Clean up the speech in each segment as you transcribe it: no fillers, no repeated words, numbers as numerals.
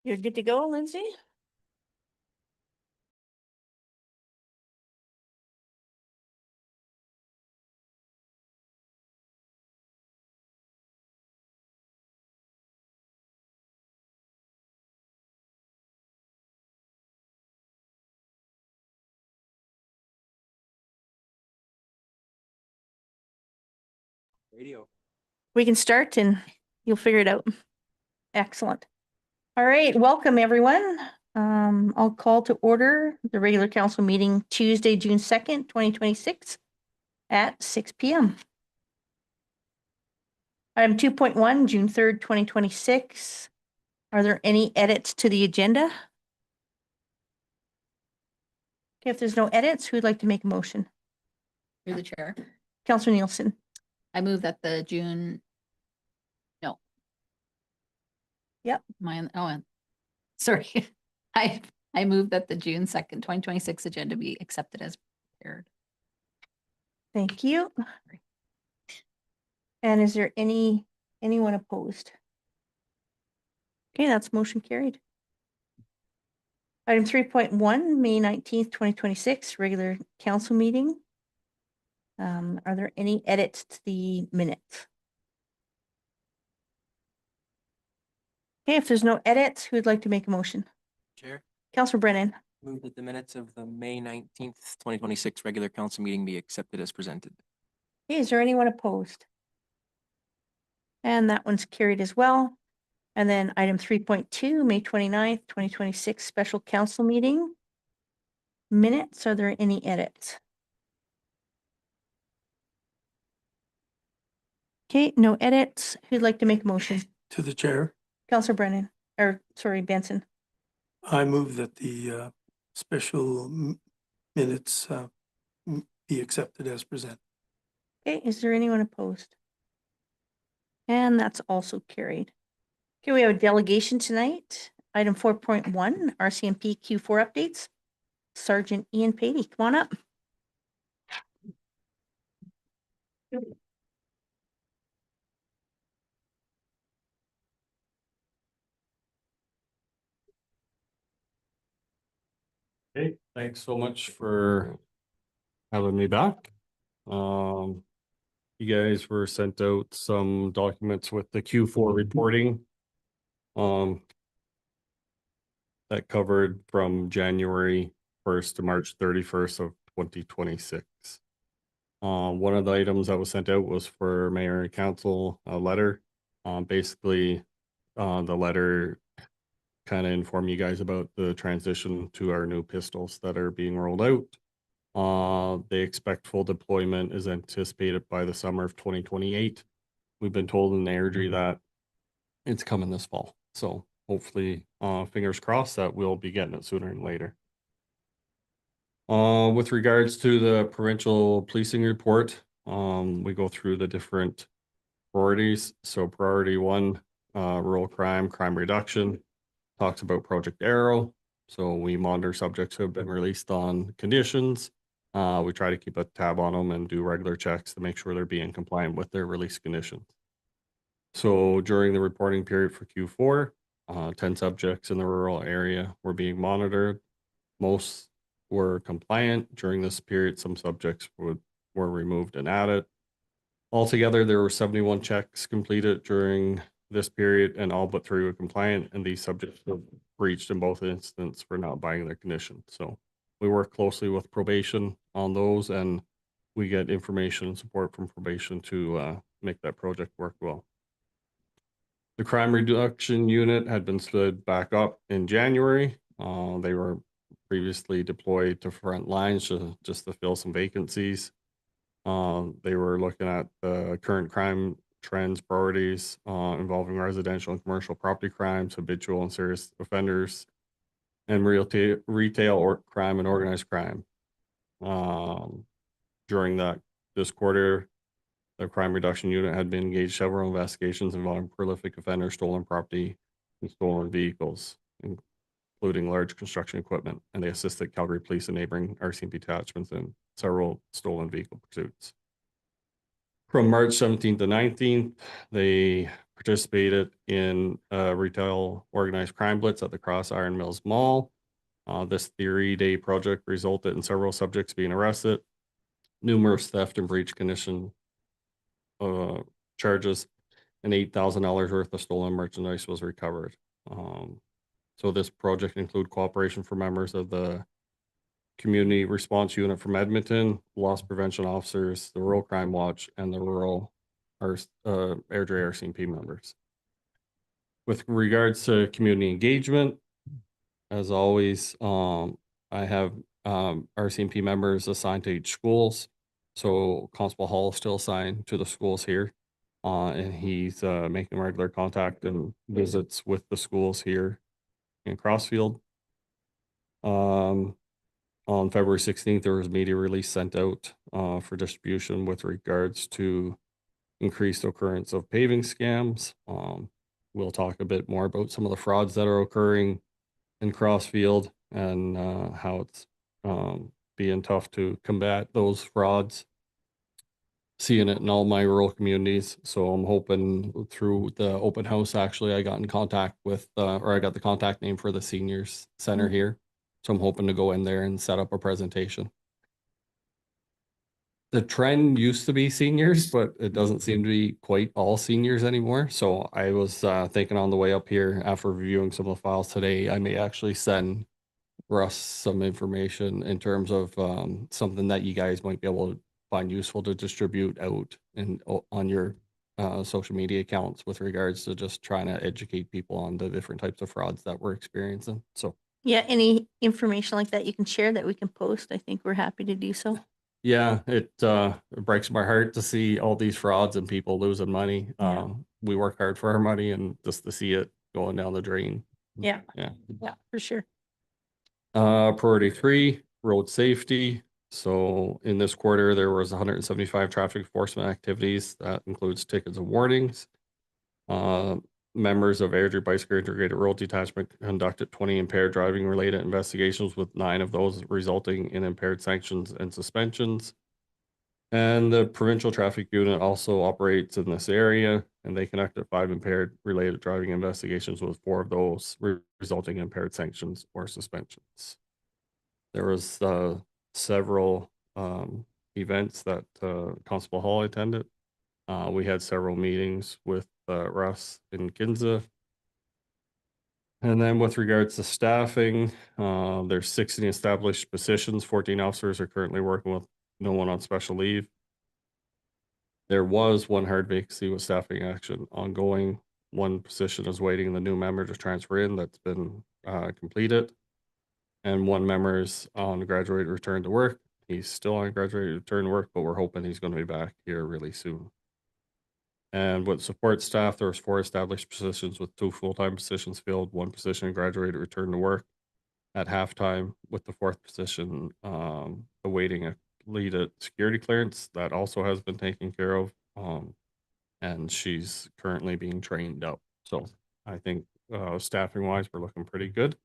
You're good to go, Lindsay? Radio. We can start and you'll figure it out. Excellent. All right, welcome everyone. I'll call to order the regular council meeting Tuesday, June 2nd, 2026 at 6 p.m. Item 2.1, June 3rd, 2026. Are there any edits to the agenda? Okay, if there's no edits, who'd like to make a motion? Through the chair. Councilor Nielsen. I move that the June. No. Yep. Sorry. I move that the June 2nd, 2026 agenda be accepted as prepared. Thank you. And is there anyone opposed? Okay, that's motion carried. Item 3.1, May 19th, 2026, regular council meeting. Are there any edits to the minutes? Okay, if there's no edits, who would like to make a motion? Chair, Councilor Brennan. move that the minutes of the May 19th, 2026 regular council meeting be accepted as presented. Okay, is there anyone opposed? And that one's carried as well. And then item 3.2, May 29th, 2026, special council meeting. Minutes, are there any edits? Okay, no edits. Who'd like to make a motion? To the chair, Councilor Brennan, or sorry, Benson. I move that the special minutes be accepted as presented. Okay, is there anyone opposed? And that's also carried. Okay, we have a delegation tonight. Item 4.1, RCMP Q4 updates. Sergeant Ian Patey, come on up. Hey, thanks so much for having me back. You guys were sent out some documents with the Q4 reporting. That covered from January 1st to March 31st of 2026. One of the items that was sent out was for mayor and council, a letter. Basically, the letter kind of inform you guys about the transition to our new pistols that are being rolled out. They expect full deployment is anticipated by the summer of 2028. We've been told in the Airdrie that it's coming this fall. So hopefully, fingers crossed that we'll be getting it sooner than later. With regards to the provincial policing report, we go through the different priorities. So priority 1, rural crime reduction. Talks about Project Arrow. So we monitor subjects who have been released on conditions. We try to keep a tab on them and do regular checks to make sure they're being compliant with their release conditions. So during the reporting period for Q4, 10 subjects in the rural area were being monitored. Most were compliant. During this period, some subjects were removed and added. Altogether, there were 71 checks completed during this period, and all but 3 were compliant, and these subjects were breached in both instances for not buying their condition. So we work closely with probation on those, and we get information and support from probation to make that project work well. The crime reduction unit had been stood back up in January. They were previously deployed to front lines just to fill some vacancies. They were looking at the current crime trends, priorities involving residential and commercial property crimes, habitual and serious offenders, and retail or crime and organized crime. During this quarter, the crime reduction unit had been engaged several investigations involving prolific offenders, stolen property, and stolen vehicles, including large construction equipment, and they assisted Calgary Police and neighboring RCMP detachments in several stolen vehicle pursuits. From March 17th to 19th, they participated in a retail organized crime blitz at the Cross Iron Mills Mall. This 3-day project resulted in several subjects being arrested, numerous theft and breach condition charges, and $8,000 worth of stolen merchandise was recovered. So this project include cooperation for members of the Community Response Unit from Edmonton, loss prevention officers, the Rural Crime Watch, and the Rural Airdrie RCMP members. With regards to community engagement, as always, I have RCMP members assigned to each schools. So Constable Hall is still assigned to the schools here. And he's making regular contact and visits with the schools here in Crossfield. On February 16th, there was a media release sent out for distribution with regards to increased occurrence of paving scams. We'll talk a bit more about some of the frauds that are occurring in Crossfield and how it's being tough to combat those frauds. Seeing it in all my rural communities. So I'm hoping through the open house, actually, I got in contact with, or I got the contact name for the seniors center here. So I'm hoping to go in there and set up a presentation. The trend used to be seniors, but it doesn't seem to be quite all seniors anymore. So I was thinking on the way up here after reviewing some of the files today, I may actually send Russ some information in terms of something that you guys might be able to find useful to distribute out and on your social media accounts with regards to just trying to educate people on the different types of frauds that we're experiencing. So Yeah, any information like that you can share that we can post, I think we're happy to do so. yeah, it breaks my heart to see all these frauds and people losing money. Yeah. We work hard for our money, and just to see it going down the drain. Yeah. Yeah. Yeah, for sure. Priority 3, road safety. So in this quarter, there was 175 traffic enforcement activities. That includes tickets and warnings. Members of Airdrie Bicycle Integrated Road Detachment conducted 20 impaired driving related investigations, with 9 of those resulting in impaired sanctions and suspensions. And the provincial traffic unit also operates in this area, and they conducted 5 impaired related driving investigations, with 4 of those resulting in impaired sanctions or suspensions. There was several events that Constable Hall attended. We had several meetings with Russ and Kinza. And then with regards to staffing, there's 16 established positions. 14 officers are currently working with no one on special leave. There was 1 hard vacancy with staffing action ongoing. 1 position is waiting the new member to transfer in that's been completed. And 1 member is on graduate return to work. He's still on graduate return to work, but we're hoping he's going to be back here really soon. And with support staff, there was 4 established positions with 2 full-time positions filled, 1 position graduated return to work at halftime, with the 4th position awaiting a lead at security clearance that also has been taken care of. And she's currently being trained up. So I think staffing wise, we're looking pretty good.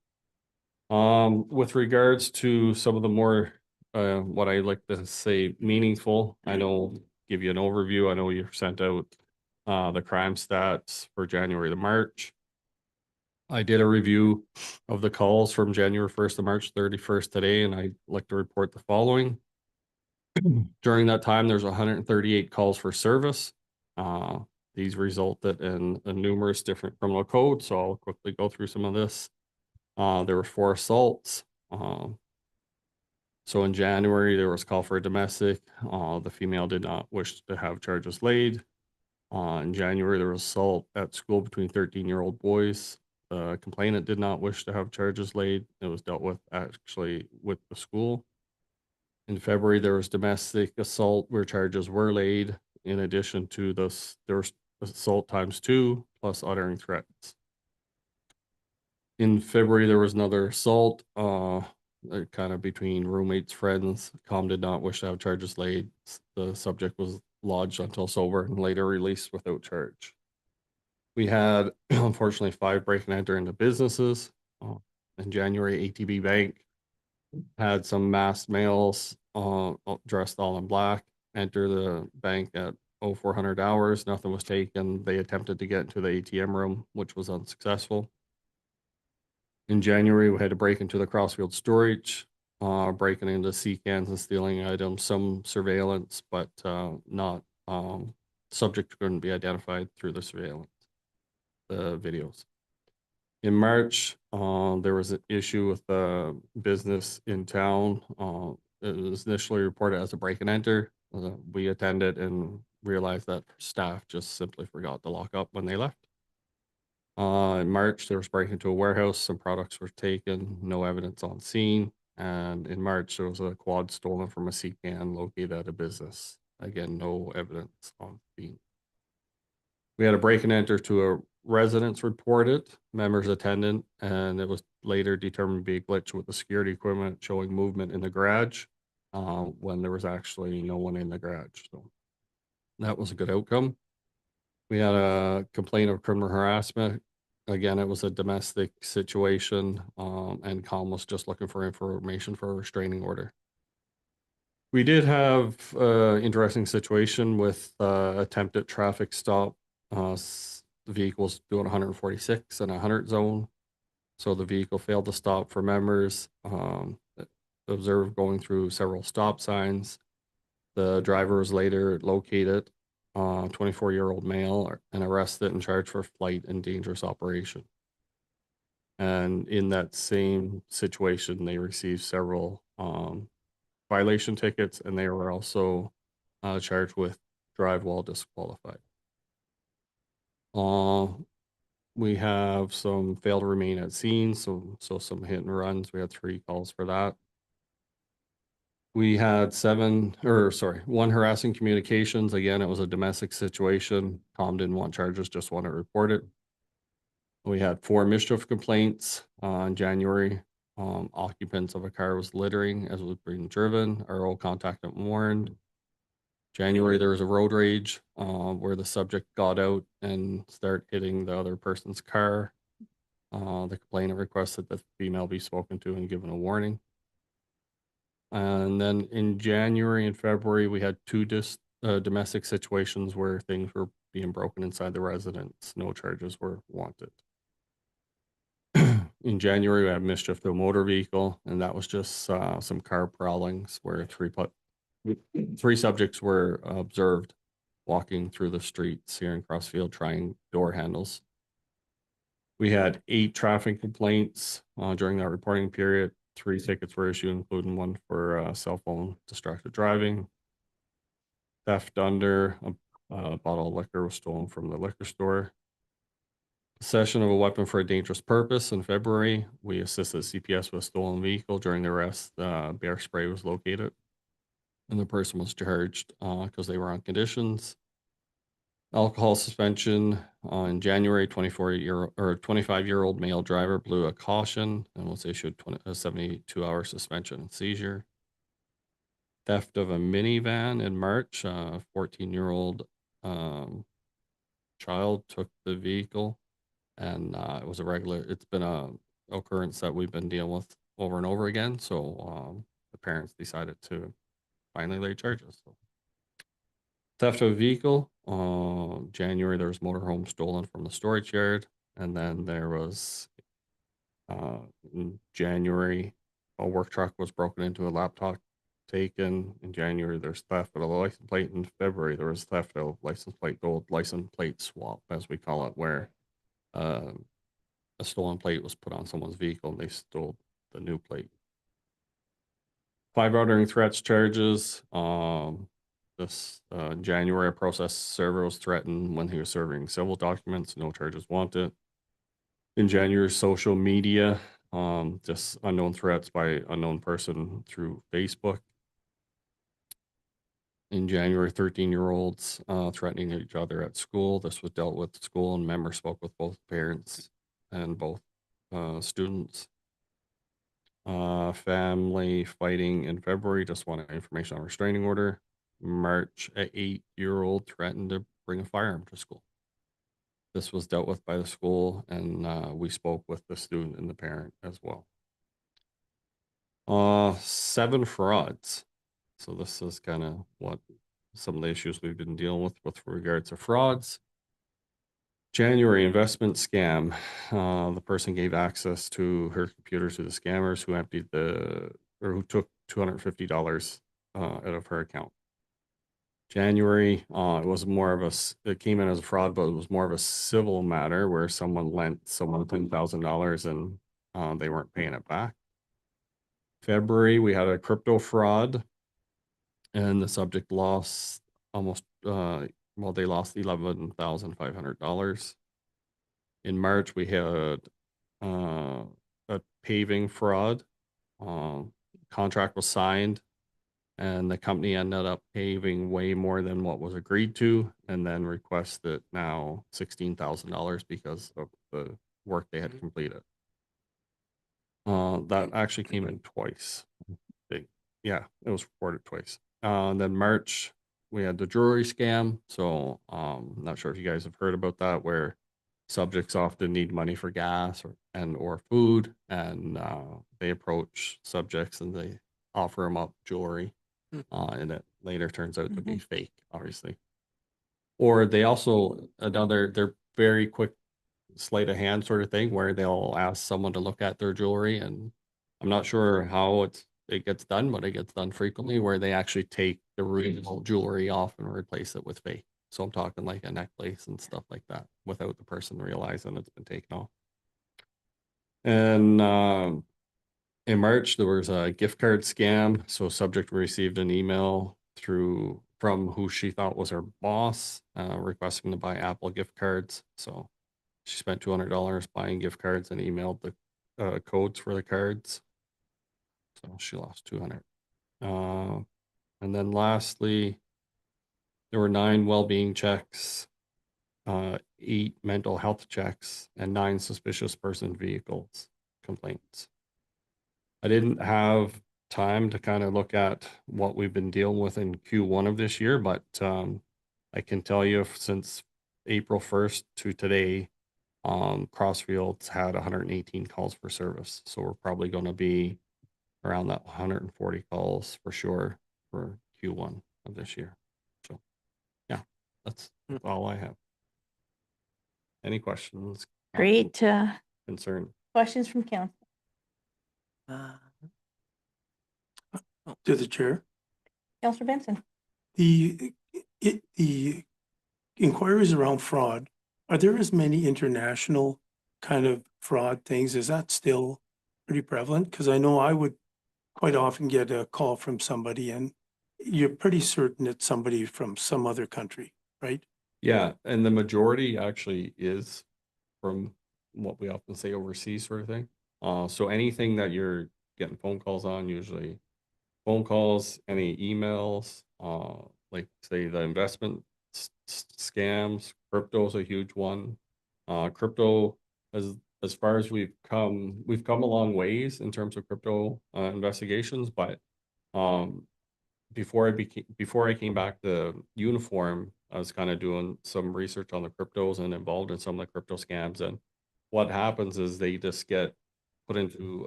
With regards to some of the more what I like to say meaningful, I know, give you an overview. I know you sent out the crime stats for January to March. I did a review of the calls from January 1st to March 31st today, and I'd like to report the following. During that time, there's 138 calls for service. These resulted in numerous different criminal codes, so I'll quickly go through some of this. There were 4 assaults. So in January, there was call for a domestic. The female did not wish to have charges laid. In January, there was assault at school between 13-year-old boys. The complainant did not wish to have charges laid. It was dealt with actually with the school. In February, there was domestic assault where charges were laid. In addition to this, there was assault ×2 plus uttering threats. In February, there was another assault, kind of between roommates, friends. Com did not wish to have charges laid. The subject was lodged until sober and later released without charge. We had, unfortunately, 5 break and enter into businesses. In January, ATB Bank had some masked males dressed all in black enter the bank at 0400 hours. Nothing was taken. They attempted to get into the ATM room, which was unsuccessful. In January, we had to break into the Crossfield storage, breaking into sea cans and stealing items, some surveillance, but not subject couldn't be identified through the surveillance, the videos. In March, there was an issue with a business in town. It was initially reported as a break and enter. We attended and realized that staff just simply forgot to lock up when they left. In March, there was breaking into a warehouse. Some products were taken, no evidence on scene. And in March, there was a quad stolen from a sea can located at a business. Again, no evidence on scene. We had a break and enter to a residence reported, members attendant, and it was later determined to be a glitch with the security equipment showing movement in the garage when there was actually no one in the garage. So that was a good outcome. We had a complaint of criminal harassment. Again, it was a domestic situation, and Colin was just looking for information for a restraining order. We did have an interesting situation with attempted traffic stop. The vehicle's doing 146 in a 100 zone. So the vehicle failed to stop for members. Observed going through several stop signs. The driver was later located, 24-year-old male, and arrested and charged for flight and dangerous operation. And in that same situation, they received several violation tickets, and they were also charged with drive while disqualified. We have some failed to remain at scene, so some hit and runs. We had 3 calls for that. We had 1 harassing communications. Again, it was a domestic situation. Tom didn't want charges, just want to report it. We had 4 mischief complaints in January. Occupants of a car was littering as it was being driven. Our old contact warned. January, there was a road rage where the subject got out and started hitting the other person's car. The complainant requested that the female be spoken to and given a warning. And then in January and February, we had 2 domestic situations where things were being broken inside the residence. No charges were wanted. In January, we had mischief to a motor vehicle, and that was just some car prowlings where 3 subjects were observed walking through the streets here in Crossfield trying door handles. We had 8 traffic complaints during that reporting period. 3 tickets were issued, including 1 for cell phone distracted driving. Theft under a bottle of liquor was stolen from the liquor store. Possession of a weapon for a dangerous purpose. In February, we assisted CPS with a stolen vehicle. During the arrest, bear spray was located, and the person was charged because they were on conditions. Alcohol suspension in January. 25-year-old male driver blew a caution and was issued a 72-hour suspension and seizure. Theft of a minivan in March. 14-year-old child took the vehicle, and it's been a occurrence that we've been dealing with over and over again. So the parents decided to finally lay charges. So. Theft of a vehicle. January, there was motorhome stolen from the storage yard. And then there was, in January, a work truck was broken into, a laptop taken. In January, there's theft of a license plate. In February, there was theft of license plate swap, as we call it, where a stolen plate was put on someone's vehicle and they stole the new plate. 5 uttering threats charges. This January, a process server was threatened when he was serving civil documents. No charges wanted. In January, social media, just unknown threats by unknown person through Facebook. In January, 13-year-olds threatening each other at school. This was dealt with at school, and members spoke with both parents and both students. Family fighting in February, just wanted information on restraining order. March, an 8-year-old threatened to bring a firearm to school. This was dealt with by the school, and we spoke with the student and the parent as well. 7 frauds. So this is kind of what some of the issues we've been dealing with regards to frauds. January investment scam. The person gave access to her computer to the scammers who who took $250 out of her account. January, it was more of it came in as a fraud, but it was more of a civil matter where someone lent someone $10,000 and they weren't paying it back. February, we had a crypto fraud and the subject lost almost, they lost $11,500. In March, we had a paving fraud. Contract was signed and the company ended up paving way more than what was agreed to and then requested now $16,000 because of the work they had completed. That actually came in twice. Yeah, it was reported twice. And then March, we had the jewelry scam. So not sure if you guys have heard about that, where subjects often need money for gas or food, and they approach subjects and they offer them up jewelry, and it later turns out to be fake, obviously. Or they also they're very quick sleight of hand sort of thing where they'll ask someone to look at their jewelry, and I'm not sure how it gets done, but it gets done frequently where they actually take the original jewelry off and replace it with fake. So I'm talking like a necklace and stuff like that without the person realizing it's been taken off. And in March, there was a gift card scam. So subject received an email from who she thought was her boss, requesting to buy Apple gift cards. So she spent $200 buying gift cards and emailed the codes for the cards. So she lost 200. And then lastly, there were 9 well-being checks, 8 mental health checks, and 9 suspicious person vehicles complaints. I didn't have time to kind of look at what we've been dealing with in Q1 of this year, but I can tell you since April 1st to today, Crossfields had 118 calls for service. So we're probably going to be around that 140 calls for sure for Q1 of this year. So yeah, that's all I have. Any questions? Great. Concern? Questions from council? To the chair. Councillor Benson? The inquiries around fraud, are there as many international kind of fraud things? Is that still pretty prevalent? Because I know I would quite often get a call from somebody and you're pretty certain it's somebody from some other country, right? Yeah, and the majority actually is from what we often say overseas sort of thing. So anything that you're getting phone calls on, usually phone calls, any emails, like say the investment scams, crypto is a huge one. Crypto, as far as we've come a long ways in terms of crypto investigations, but before I came back to uniform, I was kind of doing some research on the cryptos and involved in some of the crypto scams. And what happens is they just get put into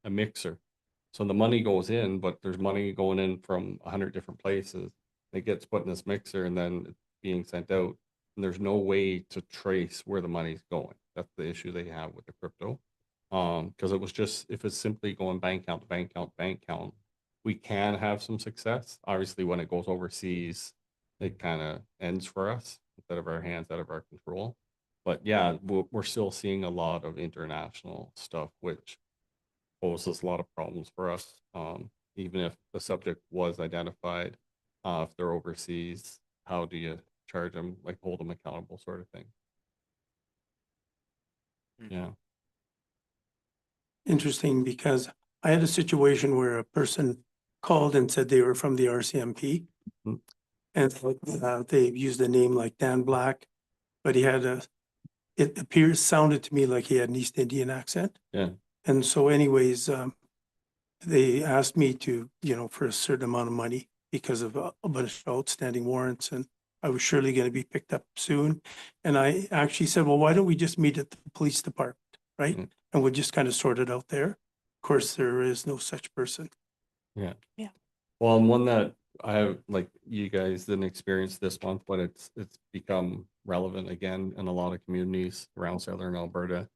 a mixer. So the money goes in, but there's money going in from 100 different places. It gets put in this mixer and then it's being sent out. And there's no way to trace where the money's going. That's the issue they have with the crypto. Because it was just, if it's simply going bank account to bank account, bank account, we can have some success. Obviously, when it goes overseas, it kind of ends for us instead of our hands out of our control. But yeah, we're still seeing a lot of international stuff, which poses a lot of problems for us. Even if the subject was identified, if they're overseas, how do you charge them, like hold them accountable sort of thing? Yeah. Interesting, because I had a situation where a person called and said they were from the RCMP. Mhm. And they used a name like Dan Black, but he had sounded to me like he had an East Indian accent. Yeah. And so anyways, they asked me to, for a certain amount of money because of a bunch of outstanding warrants, and I was surely going to be picked up soon. And I actually said, well, why don't we just meet at the police department, right? Mm. And we'll just kind of sort it out there. Of course, there is no such person. Yeah. Yeah. Well, and one that I have, like, you guys didn't experience this month, but it's become relevant again in a lot of communities around southern Alberta.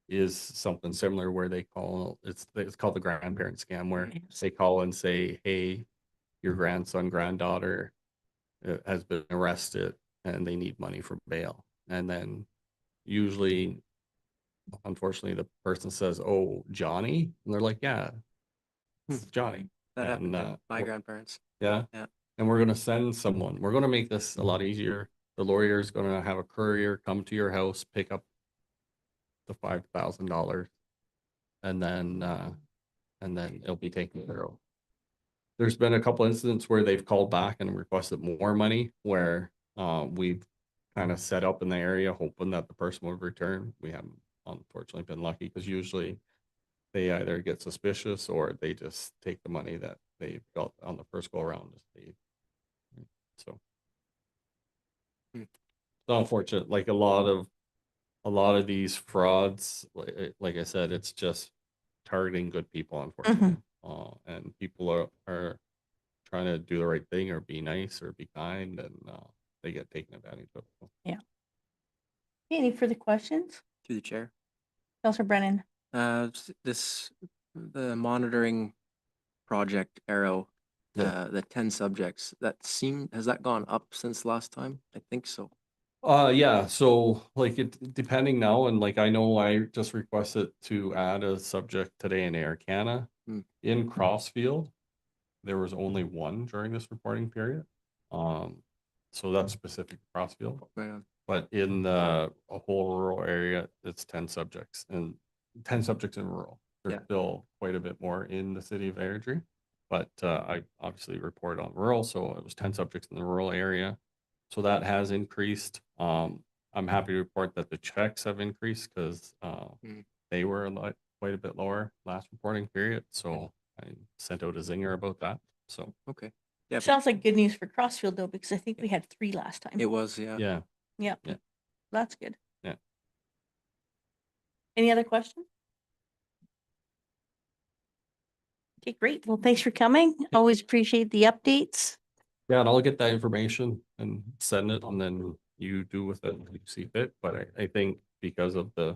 Is something similar where they call, it's called the grandparent scam, where they call and say, hey, your grandson, granddaughter has been arrested and they need money for bail. And then usually, unfortunately, the person says, oh, Johnny, and they're like, yeah, it's Johnny. That happened And, to my grandparents. Yeah. Yeah. And we're gonna send someone. We're gonna make this a lot easier. The lawyer's gonna have a courier come to your house, pick up the $5,000, and then it'll be taken care of. There's been a couple incidents where they've called back and requested more money, where we've kind of set up in the area hoping that the person would return. We haven't unfortunately been lucky, because usually they either get suspicious or they just take the money that they got on the first go around. So Hmm. it's unfortunate. Like a lot of these frauds, like I said, it's just targeting good people, unfortunately. And people are trying to do the right thing or be nice or be kind, and they get taken advantage of. Any further questions? Through the chair. Counselor Brennan? The monitoring project Arrow, Yeah. the 10 subjects, has that gone up since last time? I think so. Yeah, so like depending now, and like I know I just requested to add a subject today in Arcana. Hmm. In Crossfield, there was only one during this reporting period. So that's specific to Crossfield. Right on. But in a whole rural area, it's 10 subjects, and 10 subjects in rural. There's Yeah. still quite a bit more in the city of Airdrie, but I obviously report on rural, so it was 10 subjects in the rural area. So that has increased. I'm happy to report that the checks have increased, because they were quite a bit lower last reporting period. So I sent out a zinger about that. So Okay. Yeah, Sounds like good news for Crossfield though, because I think we had 3 last time. it was, yeah. yeah. Yeah. Yeah. That's good. Yeah. Any other questions? Okay, great. Well, thanks for coming. Always appreciate the updates. Yeah, and I'll get that information and send it, and then you do with it what you see fit. But I think because of the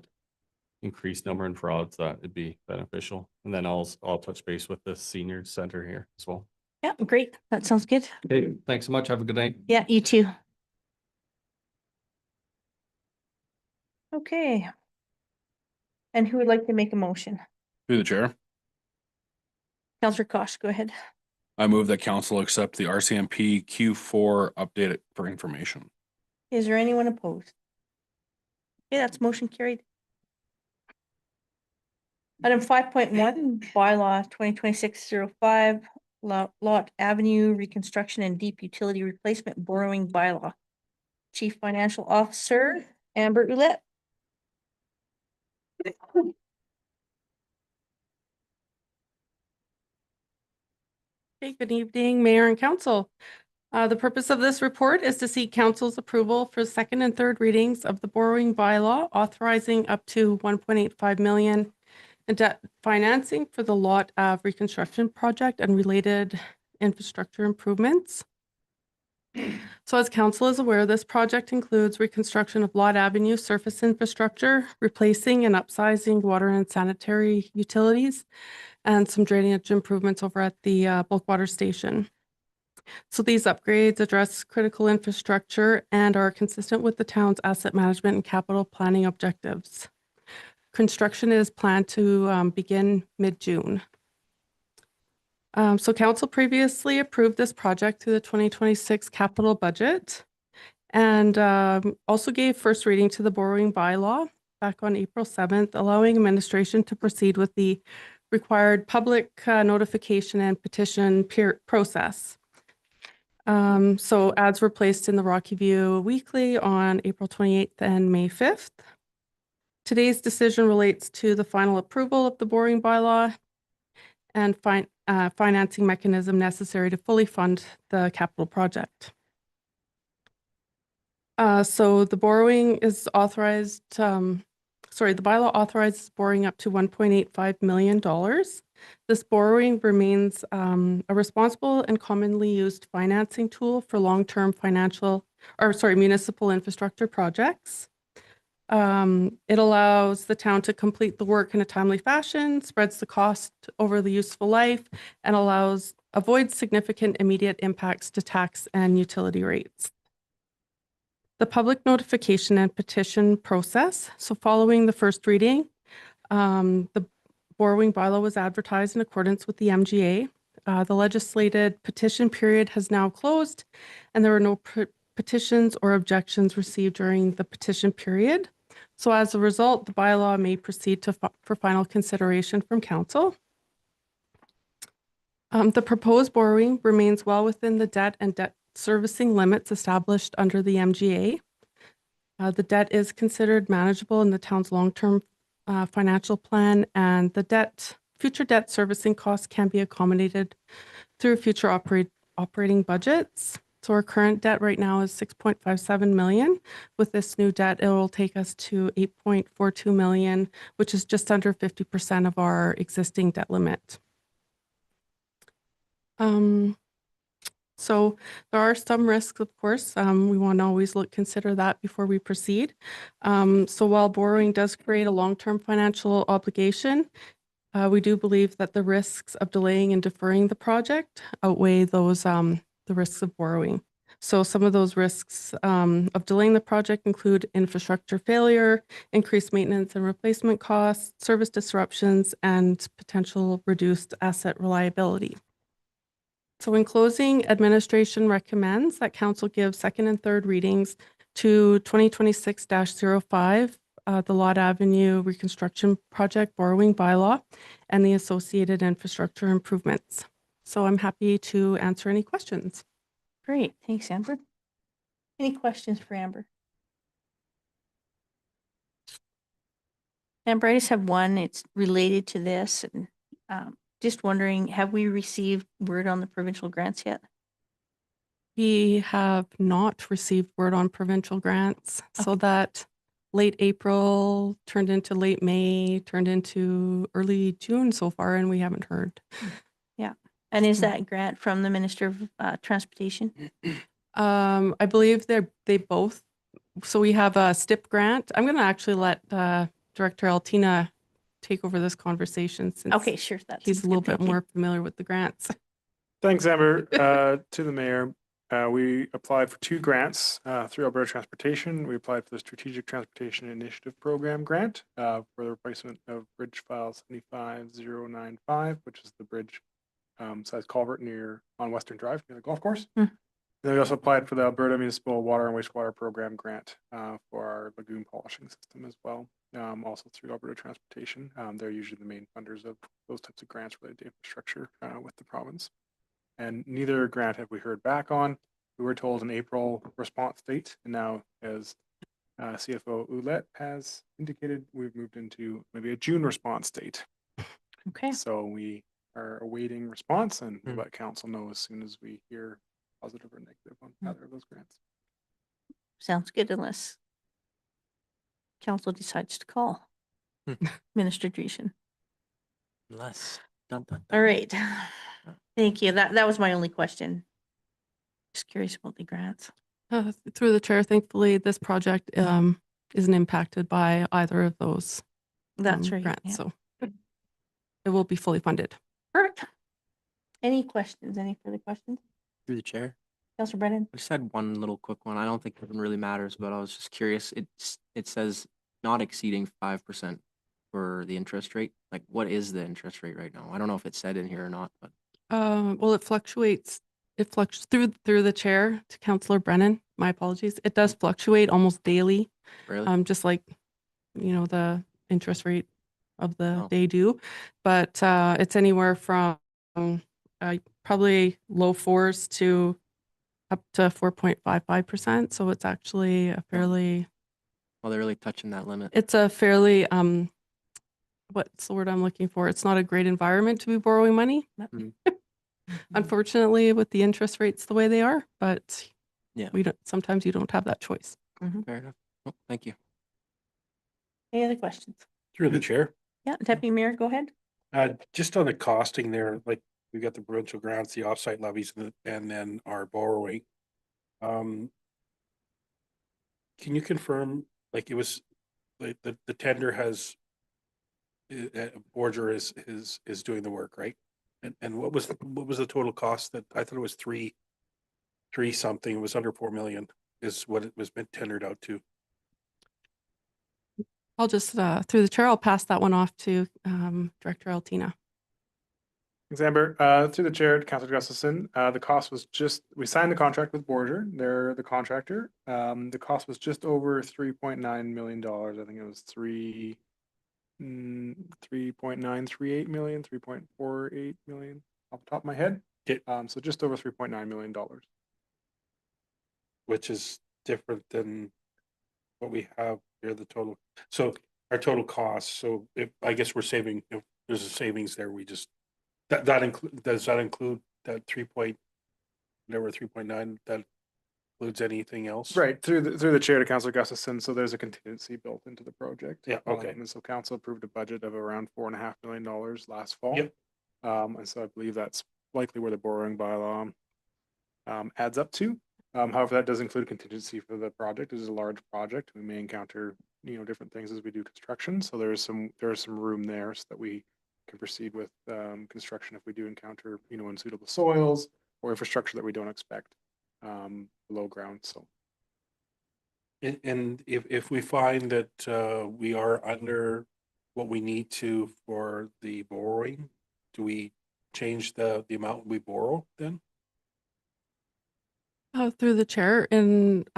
increased number in frauds, that it'd be beneficial. And then I'll touch base with the senior center here as well. Yeah, great. That sounds good. Okay, thanks so much. Have a good night. Yeah, you too. Okay. And who would like to make a motion? Through the chair, Counselor Kosh, go ahead. I move that council accept the RCMP Q4 update for information. Is there anyone opposed? Okay, that's motion carried. Item 5.1, bylaw 2026-05, lot avenue reconstruction and deep utility replacement borrowing bylaw. Chief Financial Officer, Amber Ulett. Okay, good evening, Mayor and Council. The purpose of this report is to seek Council's approval for second and third readings of the borrowing bylaw authorizing up to 1.85 million in debt financing for the lot of reconstruction project and related infrastructure improvements. So as Council is aware, this project includes reconstruction of Lot Avenue surface infrastructure, replacing and upsizing water and sanitary utilities, and some drainage improvements over at the bulk water station. So these upgrades address critical infrastructure and are consistent with the town's asset management and capital planning objectives. Construction is planned to begin mid-June. So council previously approved this project through the 2026 capital budget, and also gave first reading to the borrowing bylaw back on April 7th, allowing administration to proceed with the required public notification and petition process. So ads were placed in the Rocky View Weekly on April 28th and May 5th. Today's decision relates to the final approval of the borrowing bylaw and financing mechanism necessary to fully fund the capital project. So the borrowing is authorized, the bylaw authorizes borrowing up to $1.85 million This borrowing remains a responsible and commonly used financing tool for long-term municipal infrastructure projects. It allows the town to complete the work in a timely fashion, spreads the cost over the useful life, and avoids significant immediate impacts to tax and utility rates. The public notification and petition process. So following the first reading, the borrowing bylaw was advertised in accordance with the MGA. The legislated petition period has now closed, and there were no petitions or objections received during the petition period. So as a result, the bylaw may proceed for final consideration from council. The proposed borrowing remains well within the debt and debt servicing limits established under the MGA. The debt is considered manageable in the town's long-term financial plan, and the future debt servicing costs can be accommodated through future operating budgets. So our current debt right now is 6.57 million. With this new debt, it will take us to 8.42 million, which is just under 50% of our existing debt limit. So there are some risks, of course. We want to always consider that before we proceed. So while borrowing does create a long-term financial obligation, we do believe that the risks of delaying and deferring the project outweigh those the risks of borrowing. So some of those risks of delaying the project include infrastructure failure, increased maintenance and replacement costs, service disruptions, and potential reduced asset reliability. So in closing, administration recommends that council give second and third readings to 2026-05, the Lott Avenue Reconstruction Project borrowing bylaw and the associated infrastructure improvements. So I'm happy to answer any questions. Great, thanks, Amber. Any questions for Amber? Amber, I just have one. It's related to this, and just wondering, have we received word on the provincial grants yet? We have not received word on provincial grants, so that late April turned into late May, turned into early June so far, and we haven't heard. Yeah, and is that grant from the Minister of Transportation? I believe they both. So we have a STIP grant. I'm going to actually let Director Altina take over this conversation since Okay, sure. he's a little bit more familiar with the grants. Thanks, Amber. To the mayor, we applied for 2 grants through Alberta Transportation. We applied for the Strategic Transportation Initiative Program grant for the replacement of Bridge File 75095, which is the bridge size culvert on Western Drive near the golf course. Then we also applied for the Alberta Municipal Water and Wastewater Program grant for our lagoon polishing system as well, also through Alberta Transportation. They're usually the main funders of those types of grants related to infrastructure with the province. And neither grant have we heard back on. We were told an April response date, and now as CFO Ouellette has indicated, we've moved into maybe a June response date. Okay, So we are awaiting response, and we'll let council know as soon as we hear positive or negative on either of those grants. sounds good unless council decides to call Minister Dreesen. Unless. Dun, dun, All dun. right. Thank you. That was my only question. Just curious about the grants. Through the chair, thankfully, this project isn't impacted by either of those That's right. grants, yeah. so it will be fully funded. Perfect. Any questions? Any further questions? Through the chair. Councilor Brennan? I just had one little quick one. I don't think it really matters, but I was just curious. It says not exceeding 5% for the interest rate. Like, what is the interest rate right now? I don't know if it's said in here or not, but Well, it fluctuates. It fluctuates through the chair to Councillor Brennan. My apologies. It does fluctuate almost daily, really, just like the interest rate of the Oh. day do. But it's anywhere from probably low 4s to up to 4.55%. So it's actually a fairly. well, they're really touching that limit. It's a fairly what's the word I'm looking for? It's not a great environment to be borrowing money. Unfortunately, with the interest rates the way they are, but Yeah. sometimes you don't have that choice. Fair enough. Oh, thank you. Any other questions? Through the chair. Yeah, Deputy Mayor, go ahead. Just on the costing there, like we got the provincial grants, the offsite levies and then our borrowing. Um. Can you confirm, like it was, like the tender has. Borger is doing the work, right? And what was the total cost that, I thought it was three something, it was under 4 million is what it was been tendered out to. I'll just, through the chair, I'll pass that one off to Director Altina. Thanks, Amber. Through the chair, Councilor Gustafson, the cost was just, we signed the contract with Borger, they're the contractor. The cost was just over $3.9 million. I think it was 3.938 million, 3.48 million off the top of my head. Okay. So just over $3.9 million. Which is different than what we have here, the total. So our total cost, so if, I guess we're saving, if there's a savings there, we just, that include, does that include that 3.9, that includes anything else? Right, through the chair to Councilor Gustafson, so there's a contingency built into the project. Yeah, okay. And so council approved a budget of around $4.5 million last fall. Yep. And so I believe that's likely where the borrowing bylaw adds up to. However, that does include contingency for the project. It is a large project. We may encounter, different things as we do construction. So there is some room there so that we can proceed with construction if we do encounter, unsuitable soils or infrastructure that we don't expect below ground. So. And if we find that we are under what we need to for the borrowing, do we change the amount we borrow then? Through the chair, and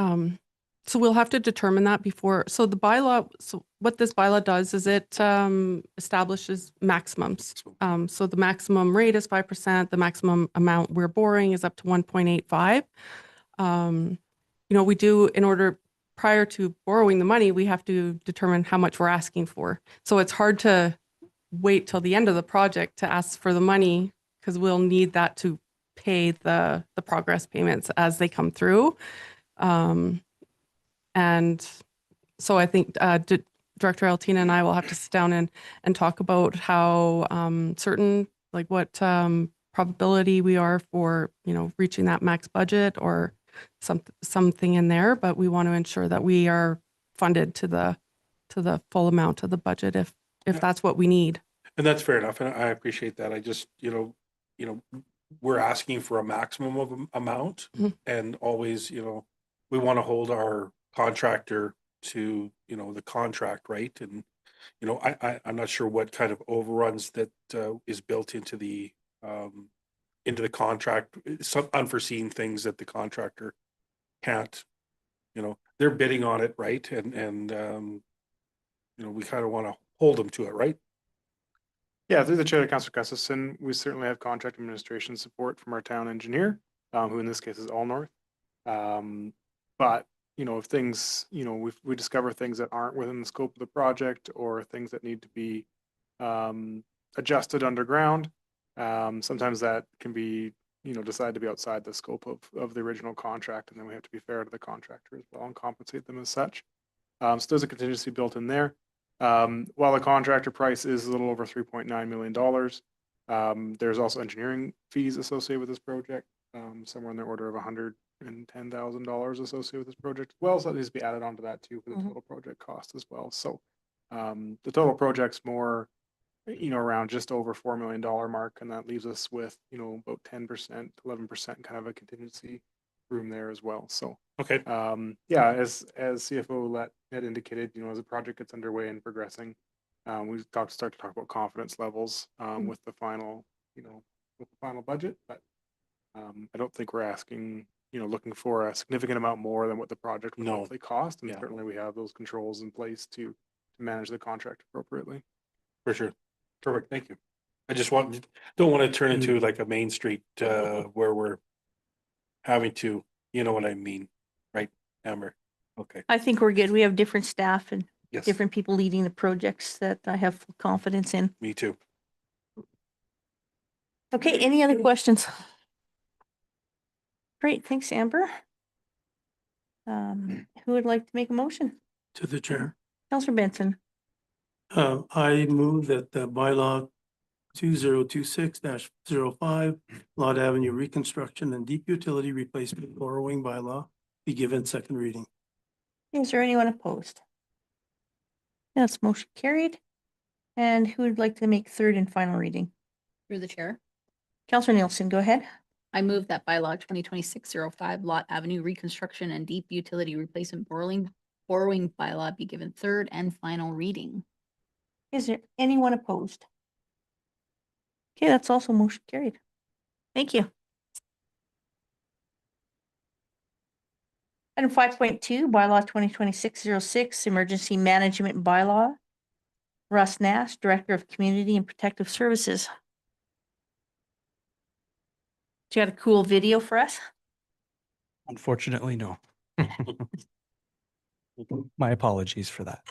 so we'll have to determine that before. So the bylaw, so what this bylaw does is it establishes maximums. So the maximum rate is 5%. The maximum amount we're borrowing is up to 1.85. We do, in order, prior to borrowing the money, we have to determine how much we're asking for. So it's hard to wait till the end of the project to ask for the money because we'll need that to pay the progress payments as they come through. And so I think Director Altina and I will have to sit down and talk about how certain, like what probability we are for, reaching that max budget or something in there, but we want to ensure that we are funded to the full amount of the budget if that's what we need. And that's fair enough, and I appreciate that. I just, we're asking for a maximum of amount, and always, we want to hold our contractor to, the contract, right? And, I'm not sure what kind of overruns that is built into the contract, some unforeseen things that the contractor can't, they're bidding on it, right? And we kind of want to hold them to it, right? Yeah, through the chair to Councilor Gustafson, we certainly have contract administration support from our town engineer, who in this case is All North. But, if things, we discover things that aren't within the scope of the project or things that need to be adjusted underground, sometimes that can be, decided to be outside the scope of the original contract, and then we have to be fair to the contractor as well and compensate them as such. So there's a contingency built in there. While the contractor price is a little over $3.9 million, there's also engineering fees associated with this project, somewhere in the order of $110,000 associated with this project as well. So that needs to be added onto that too for the total project cost as well. So the total project's more, around just over $4 million mark, and that leaves us with, about 10%, 11% kind of a contingency room there as well. So okay, yeah, as CFO had indicated, as the project gets underway and progressing, we start to talk about confidence levels with the final, with the final budget. But I don't think we're asking, looking for a significant amount more than what the project would monthly cost, and certainly we have those controls in place to manage the contract appropriately. For sure, perfect. Thank you. I just don't want to turn into like a Main Street where we're having to, you know what I mean, right, Amber? Okay. I think we're good. We have different staff and Yes. different people leading the projects that I have full confidence in. Me too. Okay, any other questions? Great, thanks, Amber. Who would like to make a motion? To the chair. Councillor Benson. I move that the bylaw 2026-05, Lot Avenue reconstruction and deep utility replacement borrowing bylaw be given second reading. Is there anyone opposed? That's motion carried. And who would like to make third and final reading? Through the chair, Counselor Nielsen, go ahead. I move that bylaw 2026-05 Lot Avenue reconstruction and deep utility replacement borrowing bylaw be given third and final reading. Is there anyone opposed? Okay, that's also motion carried. Thank you. Item 5.2, bylaw 2026-06, emergency management bylaw. Russ Nash, Director of Community and Protective Services. Do you got a cool video for us? Unfortunately, no. My apologies for that.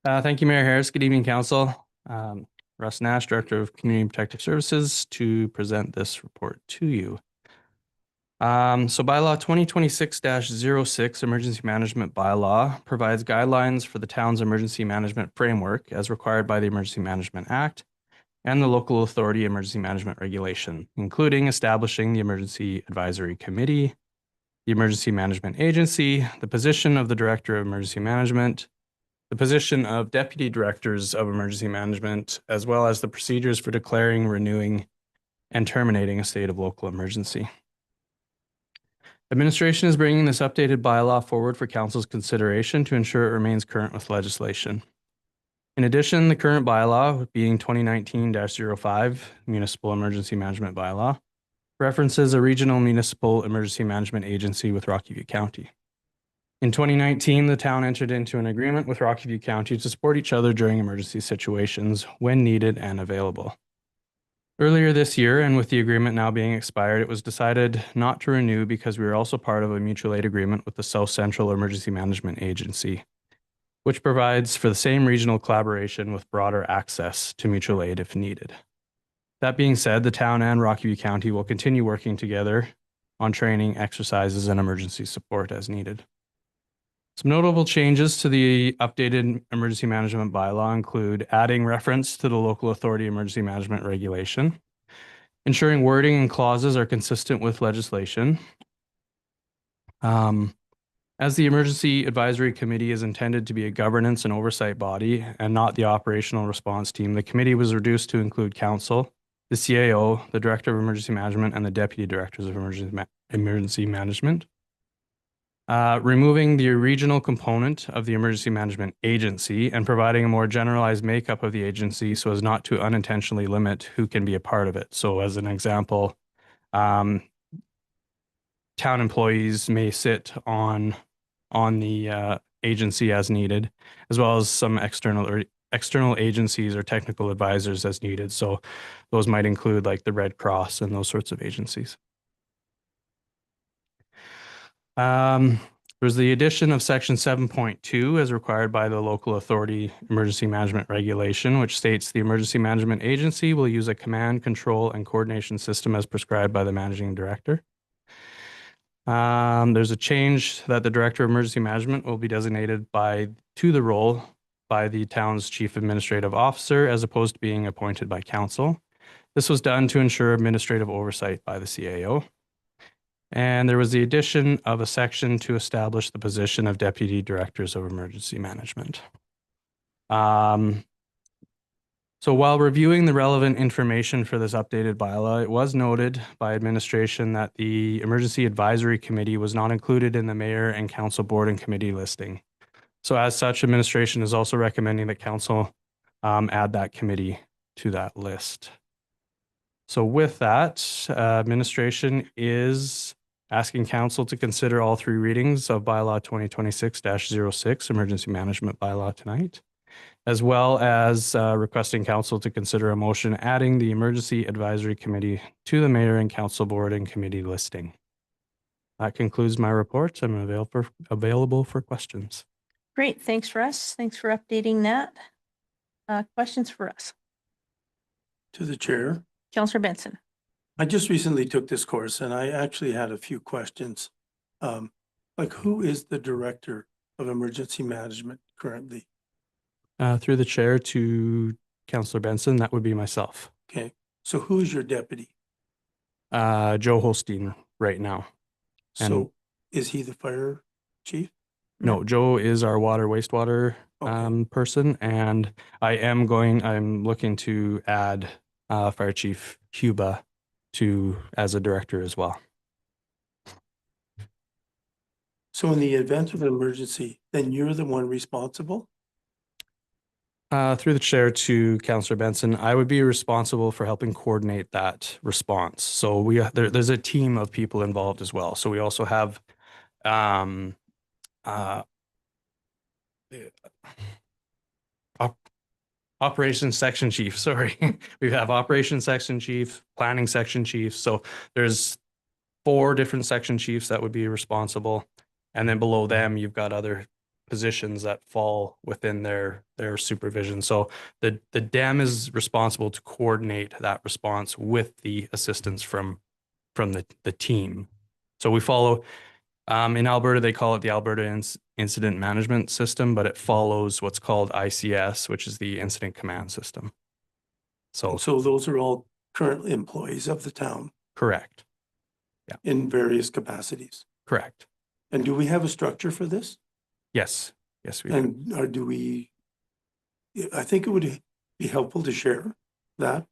Thank you, Mayor Harris. Good evening, Council. Russ Nash, Director of Community and Protective Services, to present this report to you. So bylaw 2026-06, Emergency Management Bylaw, provides guidelines for the town's emergency management framework as required by the Emergency Management Act and the Local Authority Emergency Management Regulation, including establishing the Emergency Advisory Committee, the Emergency Management Agency, the position of the Director of Emergency Management, the position of Deputy Directors of Emergency Management, as well as the procedures for declaring, renewing, and terminating a state of local emergency. Administration is bringing this updated bylaw forward for Council's consideration to ensure it remains current with legislation. In addition, the current bylaw, being 2019-05 Municipal Emergency Management Bylaw, references a regional municipal emergency management agency with Rocky View County. In 2019, the town entered into an agreement with Rocky View County to support each other during emergency situations when needed and available. Earlier this year, and with the agreement now being expired, it was decided not to renew because we were also part of a mutual aid agreement with the South Central Emergency Management Agency, which provides for the same regional collaboration with broader access to mutual aid if needed. That being said, the town and Rocky View County will continue working together on training, exercises, and emergency support as needed. Some notable changes to the updated emergency management bylaw include adding reference to the Local Authority Emergency Management Regulation, ensuring wording and clauses are consistent with legislation. As the Emergency Advisory Committee is intended to be a governance and oversight body and not the operational response team, the committee was reduced to include council, the CAO, the Director of Emergency Management, and the Deputy Directors of Emergency Management. Removing the regional component of the Emergency Management Agency and providing a more generalized makeup of the agency so as not to unintentionally limit who can be a part of it. So as an example, town employees may sit on the agency as needed, as well as some external agencies or technical advisors as needed. So those might include like the Red Cross and those sorts of agencies. There's the addition of section 7.2 as required by the Local Authority Emergency Management Regulation, which states the Emergency Management Agency will use a command, control, and coordination system as prescribed by the Managing Director. There's a change that the Director of Emergency Management will be designated to the role by the town's Chief Administrative Officer as opposed to being appointed by Council. This was done to ensure administrative oversight by the CAO. And there was the addition of a section to establish the position of Deputy Directors of Emergency Management. So while reviewing the relevant information for this updated bylaw, it was noted by administration that the Emergency Advisory Committee was not included in the Mayor and Council Board and Committee listing. So as such, administration is also recommending that Council add that committee to that list. So with that, administration is asking Council to consider all three readings of bylaw 2026-06, Emergency Management Bylaw tonight, as well as requesting Council to consider a motion adding the Emergency Advisory Committee to the Mayor and Council Board and Committee listing. That concludes my report. I'm available for questions. Great, thanks Russ. Thanks for updating that. Questions for us? To the chair. Councillor Benson. I just recently took this course and I actually had a few questions. Like who is the Director of Emergency Management currently? Through the chair to Counselor Benson, that would be myself. Okay, so who is your deputy? Joe Holstein right now. And- So is he the fire chief? No, Joe is our water wastewater Okay. person, and I'm looking to add Fire Chief Cuba as a director as well. So in the event of an emergency, then you're the one responsible? Through the chair to Councillor Benson, I would be responsible for helping coordinate that response. So there's a team of people involved as well. So we also have um, operations section chief, sorry. We have operations section chief, planning section chief. So there's 4 different section chiefs that would be responsible. And then below them, you've got other positions that fall within their supervision. So the DEM is responsible to coordinate that response with the assistance from the team. So we follow, in Alberta, they call it the Alberta Incident Management System, but it follows what's called ICS, which is the Incident Command System. So So those are all current employees of the town correct, in various capacities. correct. And do we have a structure for this? Yes, yes, we do. And do we, I think it would be helpful to share that,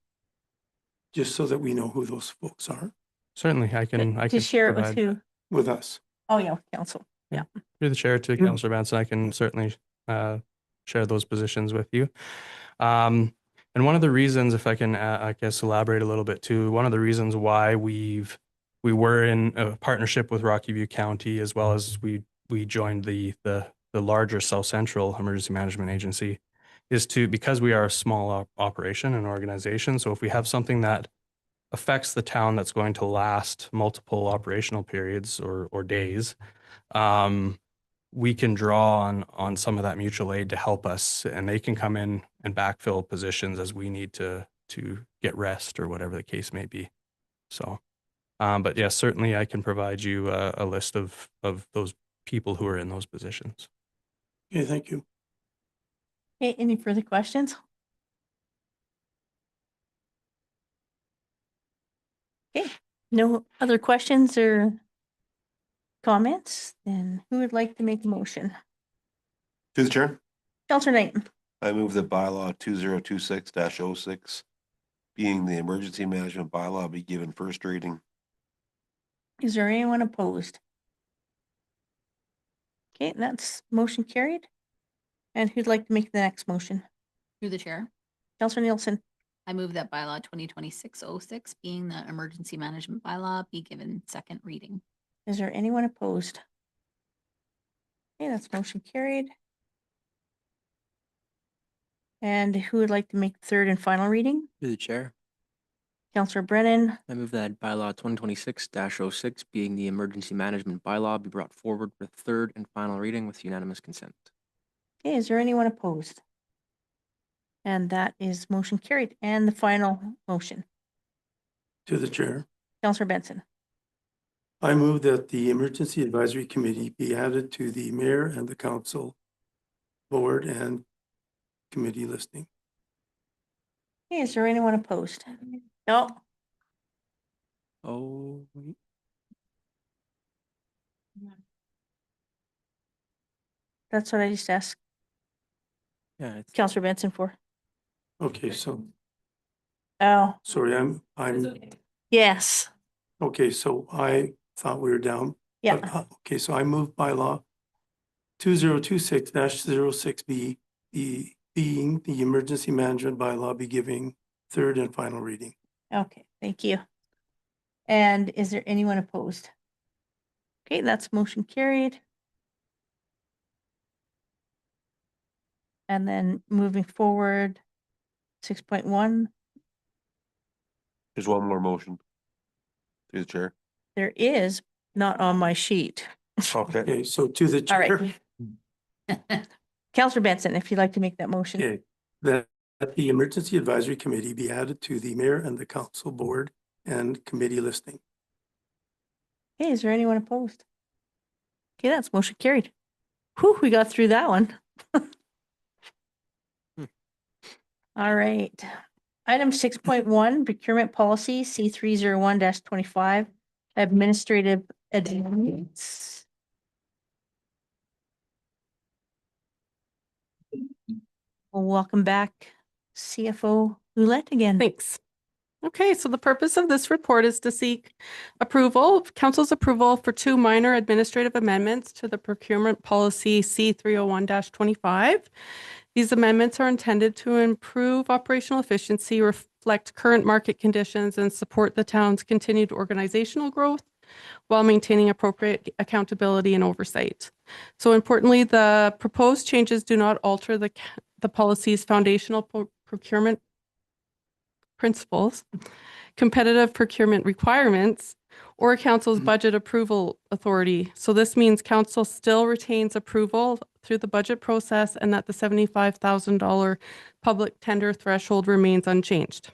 just so that we know who those folks are Certainly, I can To share it with provide- who? with us. Oh, yeah, council. Through the chair to Mm. Councillor Benson, I can certainly share those positions with you. And one of the reasons, if I can, I guess, elaborate a little bit too, one of the reasons why we were in a partnership with Rocky View County, as well as we joined the larger South Central Emergency Management Agency, is because we are a small operation and organization. So if we have something that affects the town that's going to last multiple operational periods or days, we can draw on some of that mutual aid to help us, and they can come in and backfill positions as we need to get rest or whatever the case may be. So, but yes, certainly I can provide you a list of those people who are in those positions. Okay, thank you. Okay, any further questions? Okay, no other questions or comments? Then who would like to make a motion? To the chair, Counselor Knighton, I move that bylaw 2026-06, being the emergency management bylaw, be given first reading. is there anyone opposed? Okay, that's motion carried. And who'd like to make the next motion? Through the chair, Counselor Nielsen, I move that bylaw 2026-06, being the emergency management bylaw, be given second reading. is there anyone opposed? Okay, that's motion carried. And who would like to make the third and final reading? Through the chair, Counselor Brennan, I move that bylaw 2026-06, being the emergency management bylaw, be brought forward for third and final reading with unanimous consent. okay, is there anyone opposed? And that is motion carried. And the final motion, To the chair, Counselor Benson, I move that the Emergency Advisory Committee be added to the mayor and the council board and committee listing. okay, is there anyone opposed? No, Oh, wait. that's what I just asked Yeah, it's Counselor Benson for. Okay, so, Oh, sorry, I'm, yes, okay, so I thought we were down. yeah, But, okay, so I move bylaw 2026-06B, being the emergency management bylaw, be giving third and final reading. okay, thank you. And is there anyone opposed? Okay, that's motion carried. And then moving forward, 6.1, There's one more motion. To the chair. there is not on my sheet. Okay. Okay, so to the All chair. right. Counselor Benson, if you'd like to make that motion. Okay, that the Emergency Advisory Committee be added to the mayor and the council board and committee listing. Okay, is there anyone opposed? Okay, that's motion carried. Whew, we got through that one. All right. Item 6.1, procurement policy C 301-25, administrative admins. Well, welcome back, CFO Roulette again. Thanks. Okay, so the purpose of this report is to seek council's approval for two minor administrative amendments to the procurement policy C 301-25. These amendments are intended to improve operational efficiency, reflect current market conditions, and support the town's continued organizational growth while maintaining appropriate accountability and oversight. So importantly, the proposed changes do not alter the policy's foundational procurement principles, competitive procurement requirements, or council's budget approval authority. So this means council still retains approval through the budget process and that the $75,000 public tender threshold remains unchanged.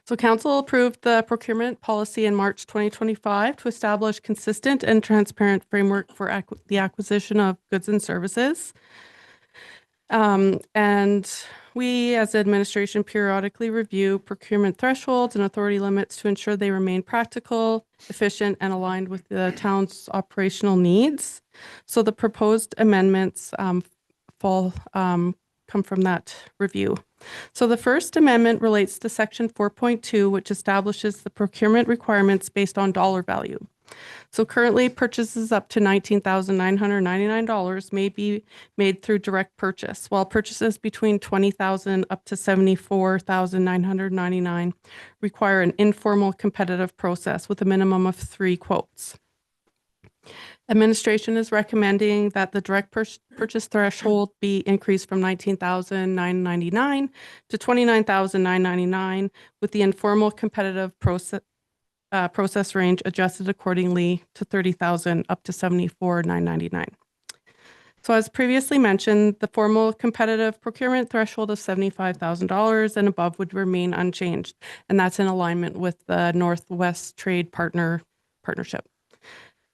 So council approved the procurement policy in March 2025 to establish consistent and transparent framework for the acquisition of goods and services. And we, as administration, periodically review procurement thresholds and authority limits to ensure they remain practical, efficient, and aligned with the town's operational needs. So the proposed amendments come from that review. So the first amendment relates to section 4.2, which establishes the procurement requirements based on dollar value. So currently purchases up to $19,999 may be made through direct purchase, while purchases between $20,000 up to $74,999 require an informal competitive process with a minimum of 3 quotes. Administration is recommending that the direct purchase threshold be increased from $19,999 to $29,999, with the informal competitive process range adjusted accordingly to $30,000 up to $74,999. So as previously mentioned, the formal competitive procurement threshold of $75,000 and above would remain unchanged, and that's in alignment with the Northwest Trade Partnership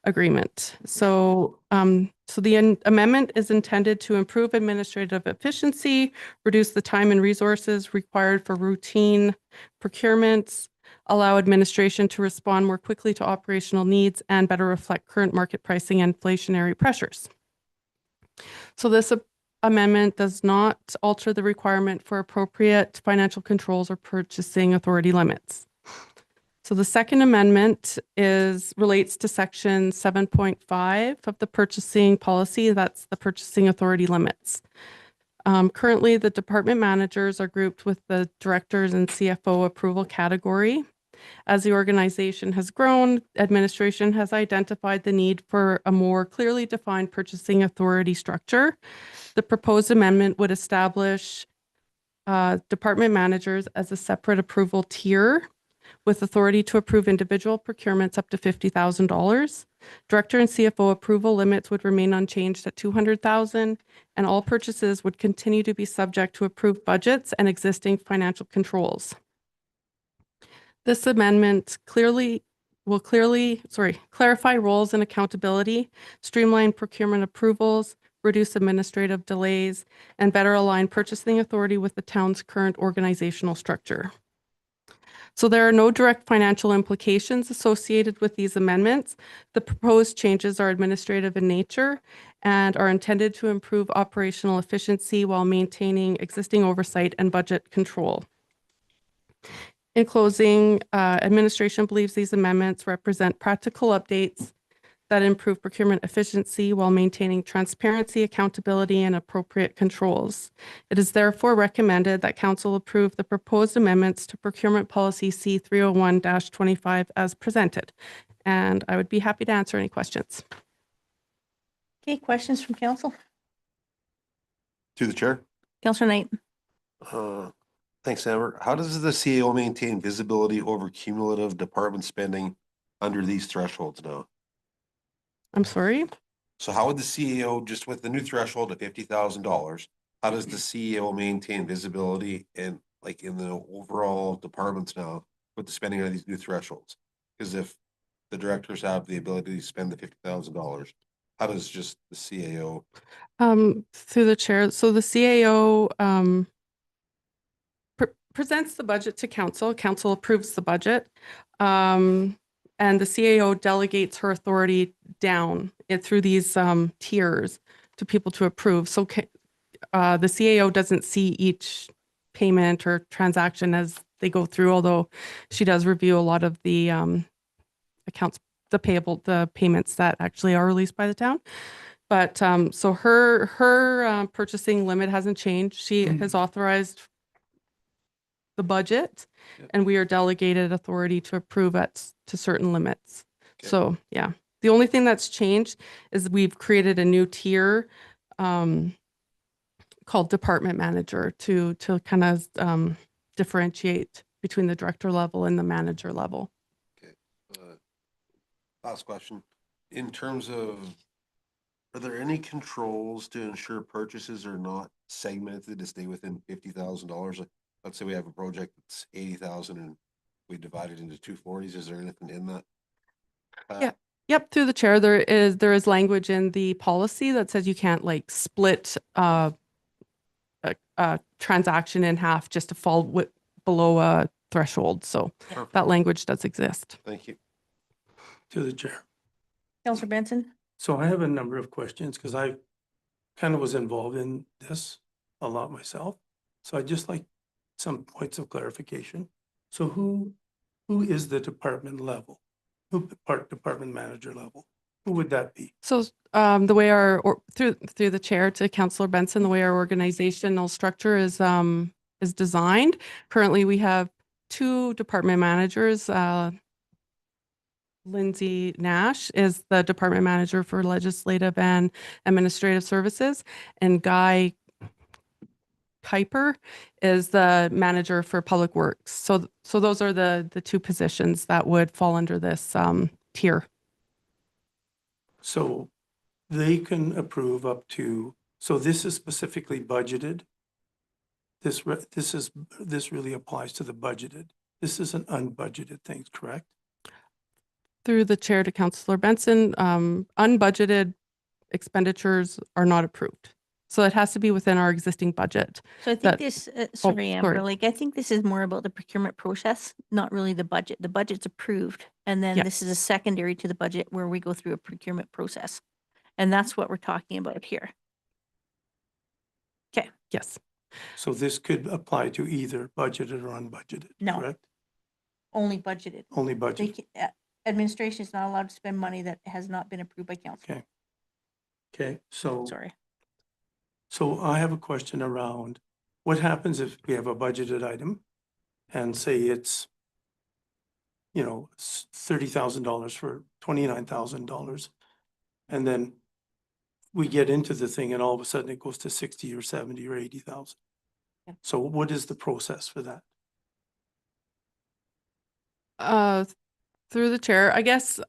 Agreement. So, the amendment is intended to improve administrative efficiency, reduce the time and resources required for routine procurements, allow administration to respond more quickly to operational needs, and better reflect current market pricing and inflationary pressures. So this amendment does not alter the requirement for appropriate financial controls or purchasing authority limits. So the second amendment relates to section 7.5 of the purchasing policy. That's the purchasing authority limits. Currently, the department managers are grouped with the directors and CFO approval category. As the organization has grown, administration has identified the need for a more clearly defined purchasing authority structure. The proposed amendment would establish department managers as a separate approval tier with authority to approve individual procurements up to $50,000. Director and CFO approval limits would remain unchanged at $200,000, and all purchases would continue to be subject to approved budgets and existing financial controls. This amendment will clarify roles and accountability, streamline procurement approvals, reduce administrative delays, and better align purchasing authority with the town's current organizational structure. So there are no direct financial implications associated with these amendments. The proposed changes are administrative in nature and are intended to improve operational efficiency while maintaining existing oversight and budget control. In closing, administration believes these amendments represent practical updates that improve procurement efficiency while maintaining transparency, accountability, and appropriate controls. It is therefore recommended that council approve the proposed amendments to procurement policy C 301-25 as presented. And I would be happy to answer any questions. Okay, questions from council? To the chair. Councillor Knight. Thanks, Amber. How does the CAO maintain visibility over cumulative department spending under these thresholds now? I'm sorry? So how would the CAO, just with the new threshold of $50,000, how does the CAO maintain visibility in the overall departments now with the spending of these new thresholds? Because if the directors have the ability to spend the $50,000, how does just the CAO? Through the chair. So the CAO presents the budget to council. Council approves the budget. And the CAO delegates her authority down through these tiers to people to approve. So the CAO doesn't see each payment or transaction as they go through, although she does review a lot of the accounts, the payments that actually are released by the town. But so her purchasing limit hasn't changed. She has authorized the budget, and we are delegated authority to approve to certain limits. Okay. So yeah, the only thing that's changed is we've created a new tier called department manager to kind of differentiate between the director level and the manager level. Last question. In terms of, are there any controls to ensure purchases are not segmented to stay within $50,000? Let's say we have a project that's 80,000 and we divide it into 240s. Is there anything in that? Yeah. Yep. Through the chair, there is language in the policy that says you can't like split a transaction in half just to fall below a threshold. So Perfect. that language does exist. Thank you. To the chair. Counselor Benson? So I have a number of questions because I kind of was involved in this a lot myself. So I'd just like some points of clarification. So who is the department level? Department manager level? Who would that be? So the way through the chair to Councillor Benson, the way our organizational structure is designed. Currently, we have 2 department managers. Lindsay Nash is the department manager for legislative and administrative services, and Guy Kuiper is the manager for public works. So those are the 2 positions that would fall under this tier. So they can approve up to, so this is specifically budgeted. This really applies to the budgeted. This is an unbudgeted thing, correct? Through the chair to Councillor Benson, unbudgeted expenditures are not approved. So it has to be within our existing budget. So I think That- this, sorry, sorry. Amber, like, I think this is more about the procurement process, not really the budget. The budget's approved. And then Yeah. this is a secondary to the budget where we go through a procurement process. And that's what we're talking about here. Yes. So this could apply to either budgeted or unbudgeted, No. correct? Only budgeted. Only They budget. administration is not allowed to spend money that has not been approved by council. Okay. Okay, so. Sorry. So I have a question around what happens if we have a budgeted item and say it's, $30,000 for $29,000. And then we get into the thing and all of a sudden it goes to 60 or 70 or 80,000. Yeah. So what is the process for that? Through the chair, I guess,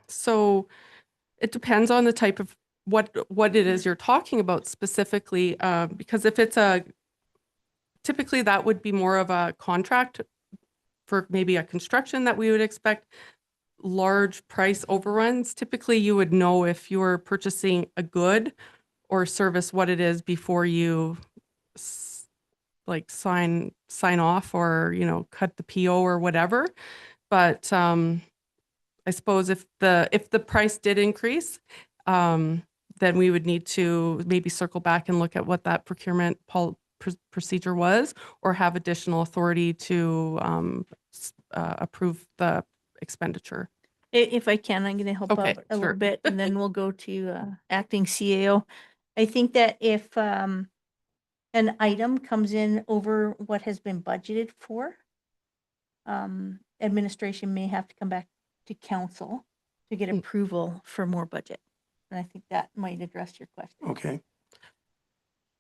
so it depends on the type of what it is you're talking about specifically, because if it's typically that would be more of a contract for maybe a construction that we would expect large price overruns. Typically, you would know if you're purchasing a good or service what it is before you sign off or, cut the PO or whatever. But I suppose if the price did increase, then we would need to maybe circle back and look at what that procurement procedure was, or have additional authority to approve the expenditure. If I can, I'm going to help Okay, out a sure. little bit and then we'll go to acting CAO. I think that if an item comes in over what has been budgeted for, administration may have to come back to council to get approval for more budget. And I think that might address your question. Okay.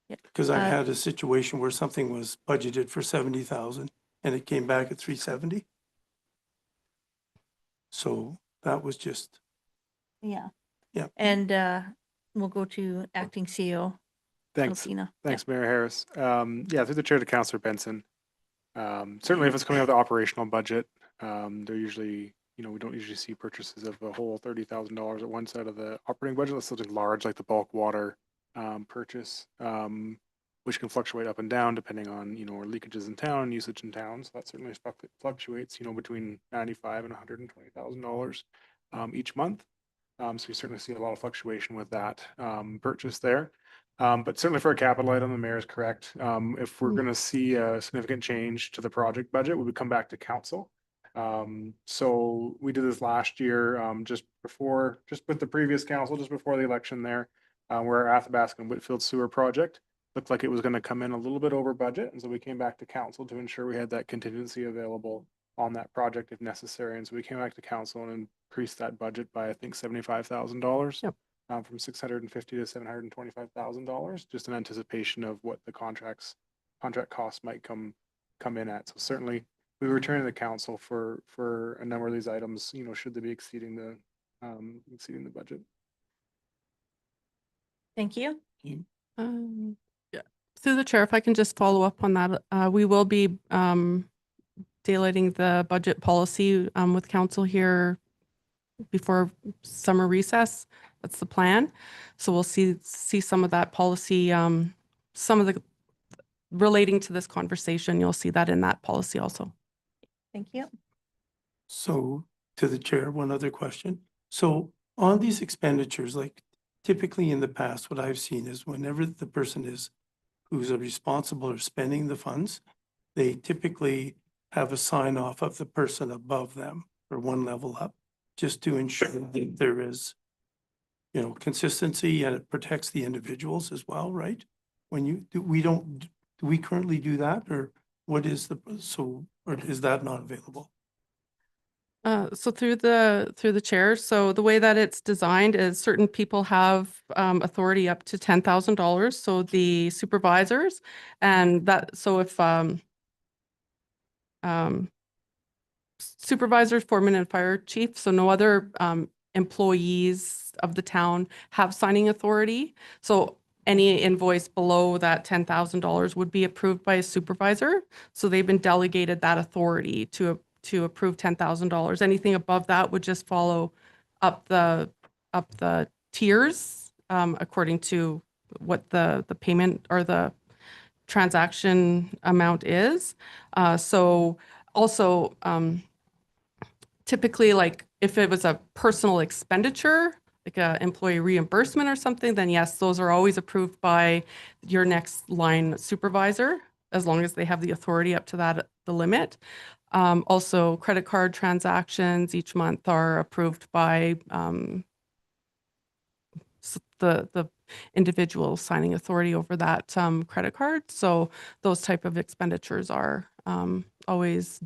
Yep. Because I had a situation where something was budgeted for 70,000 and it came back at 370. So that was just, Yeah. Yeah. And we'll go to acting CEO. Thanks. Alcina. Thanks, Mayor Harris. Yeah, through the chair to Councillor Benson. Certainly if it's coming out of the operational budget, they're usually, we don't usually see purchases of a whole $30,000 at one side of the operating budget. That's something large like the bulk water purchase. which can fluctuate up and down depending on, leakages in town, usage in town. So that certainly fluctuates, between $95,000 and $120,000 each month. So we certainly see a lot of fluctuation with that purchase there. But certainly for a capital item, the mayor is correct. If we're going to see a significant change to the project budget, we would come back to council. So we did this last year, just with the previous council, just before the election there, where our Athabasca and Whitfield sewer project looked like it was going to come in a little bit over budget. And so we came back to council to ensure we had that contingency available on that project if necessary. And so we came back to council and increased that budget by, I think, $75,000. Yep. From $650,000 to $725,000, just in anticipation of what the contract costs might come in at. So certainly we return to the council for a number of these items, should they be exceeding the budget. Thank you. Yeah. Through the chair, if I can just follow up on that, we will be daylighting the budget policy with council here before summer recess. That's the plan. So we'll see some of that policy, some of the relating to this conversation. You'll see that in that policy also. Thank you. So to the chair, one other question. So on these expenditures, like typically in the past, what I've seen is whenever the person who's responsible or spending the funds, they typically have a sign off of the person above them or one level up, just to ensure that there is, consistency, and it protects the individuals as well, right? Do we currently do that, or what is or is that not available? So through the chair, so the way that it's designed is certain people have authority up to $10,000. So the supervisors, and that, so if supervisors, foreman, and fire chief, so no other employees of the town have signing authority. So any invoice below that $10,000 would be approved by a supervisor. So they've been delegated that authority to approve $10,000. Anything above that would just follow up the tiers according to what the payment or the transaction amount is. So also typically, like if it was a personal expenditure, like a employee reimbursement or something, then yes, those are always approved by your next line supervisor, as long as they have the authority up to the limit. Also, credit card transactions each month are approved by the individual signing authority over that credit card. So those type of expenditures are always,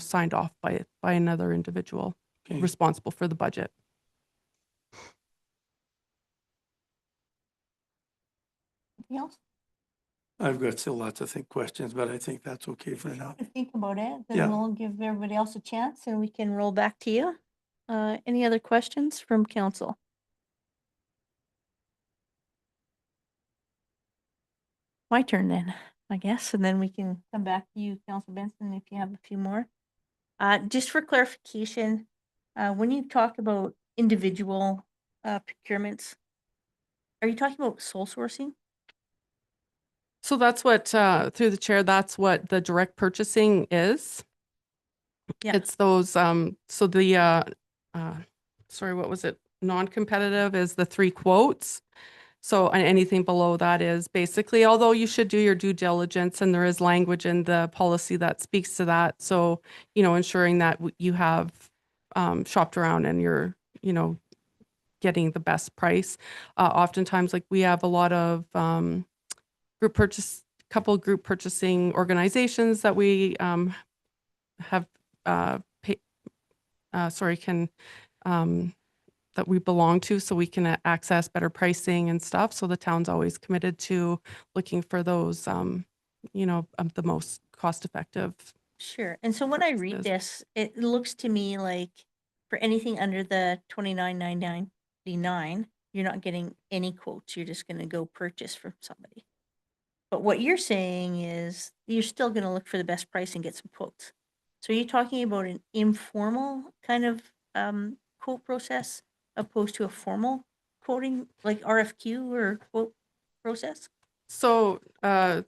signed off by another individual Okay. responsible for the budget. Anything else? I've got still lots of questions, but I think that's okay for now. Think about it, Yeah. then we'll give everybody else a chance and we can roll back to you. Any other questions from council? My turn then, I guess, and then we can come back to you, Council Benson, if you have a few more. Just for clarification, when you talk about individual procurements, are you talking about sole sourcing? So that's what, through the chair, that's what the direct purchasing is. Yeah. It's those, so the, sorry, what was it? Non-competitive is the 3 quotes. So anything below that is basically, although you should do your due diligence and there is language in the policy that speaks to that. So, ensuring that you have shopped around and you're, getting the best price. Oftentimes, like we have a lot of group purchasing organizations that we have that we belong to, so we can access better pricing and stuff. So the town's always committed to looking for those, the most cost effective. Sure. And so when I read this, it looks to me like for anything under the $29,999, you're not getting any quotes. You're just going to go purchase from somebody. But what you're saying is you're still going to look for the best price and get some quotes. So you're talking about an informal kind of quote process opposed to a formal quoting, like RFQ or quote process? So, so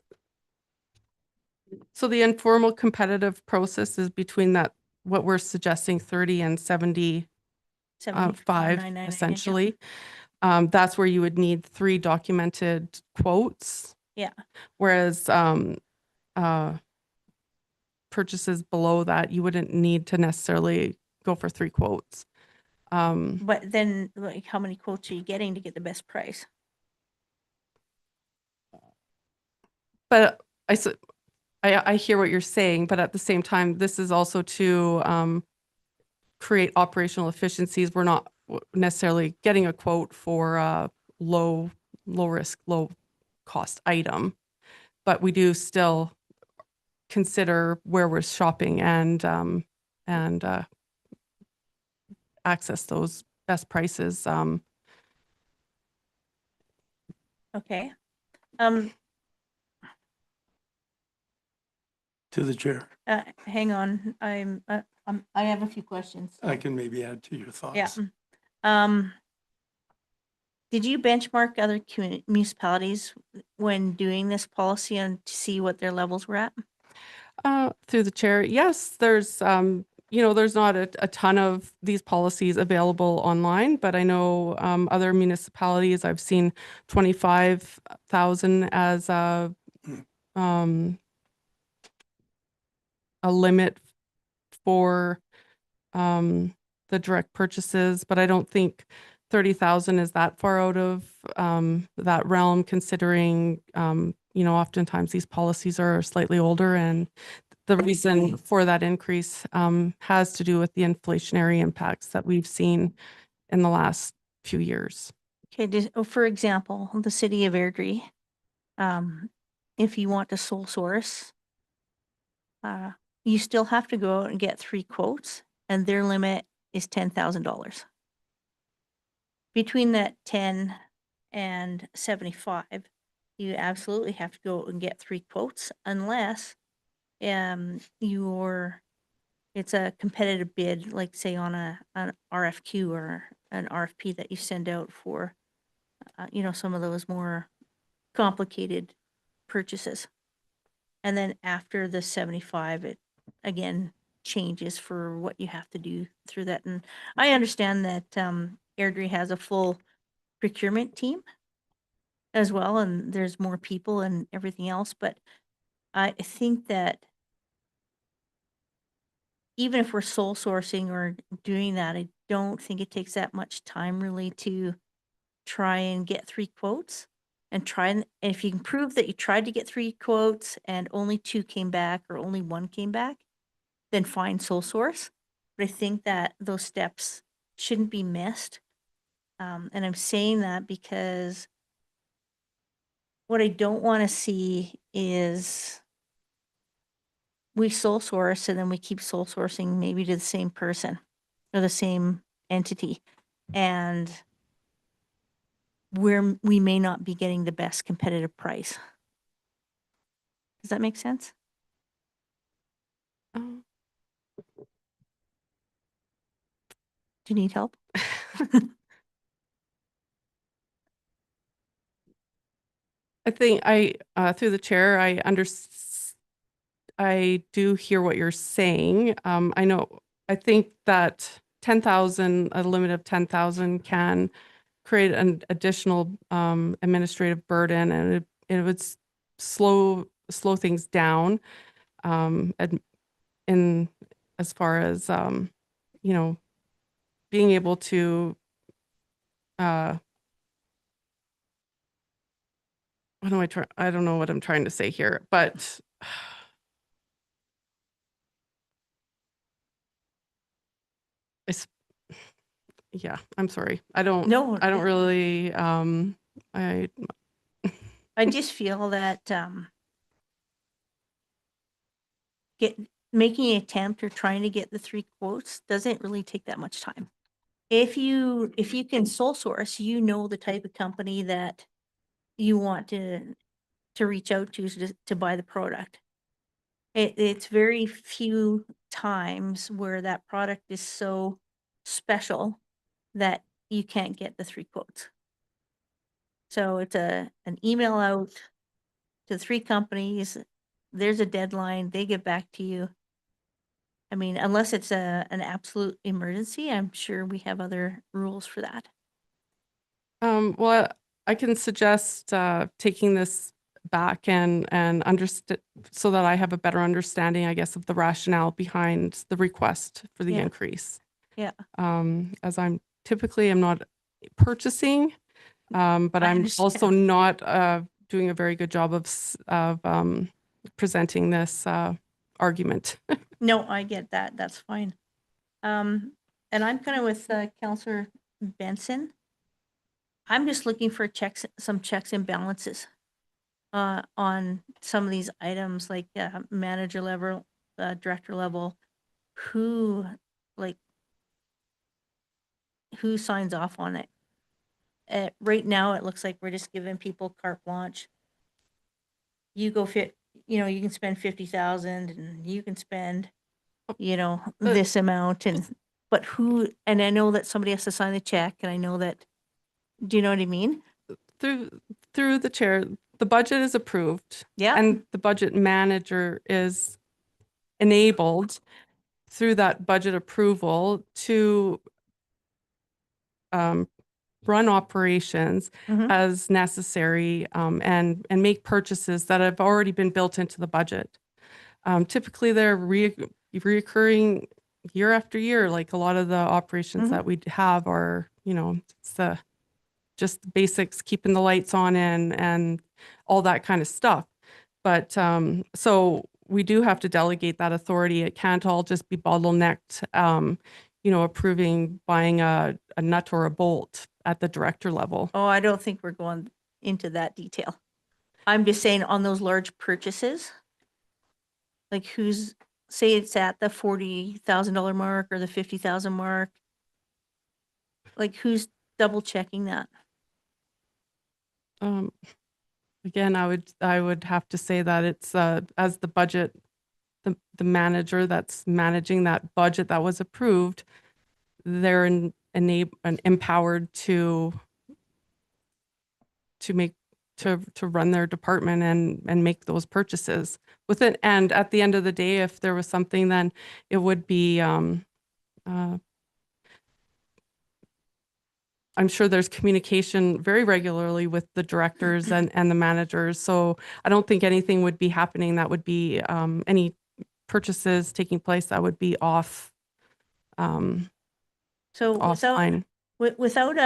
the informal competitive process is between that, what we're suggesting, 30 and 75 $75,999, yeah. essentially. That's where you would need 3 documented quotes. Yeah. Whereas purchases below that, you wouldn't need to necessarily go for 3 quotes. But then, like, how many quotes are you getting to get the best price? But I hear what you're saying, but at the same time, this is also to create operational efficiencies. We're not necessarily getting a quote for a low risk, low cost item, but we do still consider where we're shopping and access those best prices. Okay. To the chair, Hang on, I have a few questions. I can maybe add to your thoughts. Yeah. Did you benchmark other municipalities when doing this policy and to see what their levels were at? Through the chair, yes, there's there's not a ton of these policies available online, but I know other municipalities, I've seen 25,000 as a limit for the direct purchases, but I don't think 30,000 is that far out of that realm, considering oftentimes these policies are slightly older, and the reason for that increase has to do with the inflationary impacts that we've seen in the last few years. Okay, for example, the city of Airdrie, if you want to sole source, you still have to go out and get 3 quotes, and their limit is $10,000. Between that 10 and 75, you absolutely have to go and get 3 quotes unless it's a competitive bid, like say on an RFQ or an RFP that you send out for, some of those more complicated purchases. And then after the 75, it again changes for what you have to do through that. And I understand that Airdrie has a full procurement team as well, and there's more people and everything else. But I think that even if we're sole sourcing or doing that, I don't think it takes that much time really to try and get 3 quotes and if you can prove that you tried to get 3 quotes and only 2 came back or only 1 came back, then fine, sole source. But I think that those steps shouldn't be missed. And I'm saying that because what I don't want to see is we sole source and then we keep sole sourcing maybe to the same person or the same entity. And we may not be getting the best competitive price. Does that make sense? Oh. Do you need help? I think through the chair, I do hear what you're saying. I think that 10,000, a limit of 10,000 can create an additional administrative burden, and it would slow things down in as far as being able to I don't know what I'm trying to say here, but yeah, I'm sorry. I don't really I just feel that making an attempt or trying to get the 3 quotes doesn't really take that much time. If you can sole source, the type of company that you want to reach out to buy the product. It's very few times where that product is so special that you can't get the 3 quotes. So it's an email out to 3 companies. There's a deadline, they get back to you. I mean, unless it's an absolute emergency, I'm sure we have other rules for that. Well, I can suggest taking this back and understand so that I have a better understanding, I guess, of the rationale behind the request for the Yeah. increase. Yeah. As I'm typically am not purchasing, but I I'm also understand. not doing a very good job of presenting this argument. No, I get that. That's fine. And I'm kind of with Counselor Benson. I'm just looking for some checks and balances on some of these items, like manager level, director level. Who, like, who signs off on it? Right now, it looks like we're just giving people carte blanche. You go you can spend 50,000 and you can spend, this amount but who, and I know that somebody has to sign the check and I know that, do you know what I mean? Through the chair, the budget is approved. Yeah. And the budget manager is enabled through that budget approval to run operations Mhm. as necessary and make purchases that have already been built into the budget. Typically, they're reoccurring year after year. Like a lot of the operations Mhm. that we have are, it's just the basics, keeping the lights on and all that kind of stuff. But so we do have to delegate that authority. It can't all just be bottlenecked, approving buying a nut or a bolt at the director level. Oh, I don't think we're going into that detail. I'm just saying on those large purchases, like say it's at the $40,000 mark or the 50,000 mark. Like who's double checking that? Again, I would have to say that it's as the budget, the manager that's managing that budget that was approved, they're empowered to run their department and make those purchases with it. And at the end of the day, if there was something, then it would be I'm sure there's communication very regularly with the directors and the managers. So I don't think anything would be happening that would be any purchases taking place that would be off So offline. without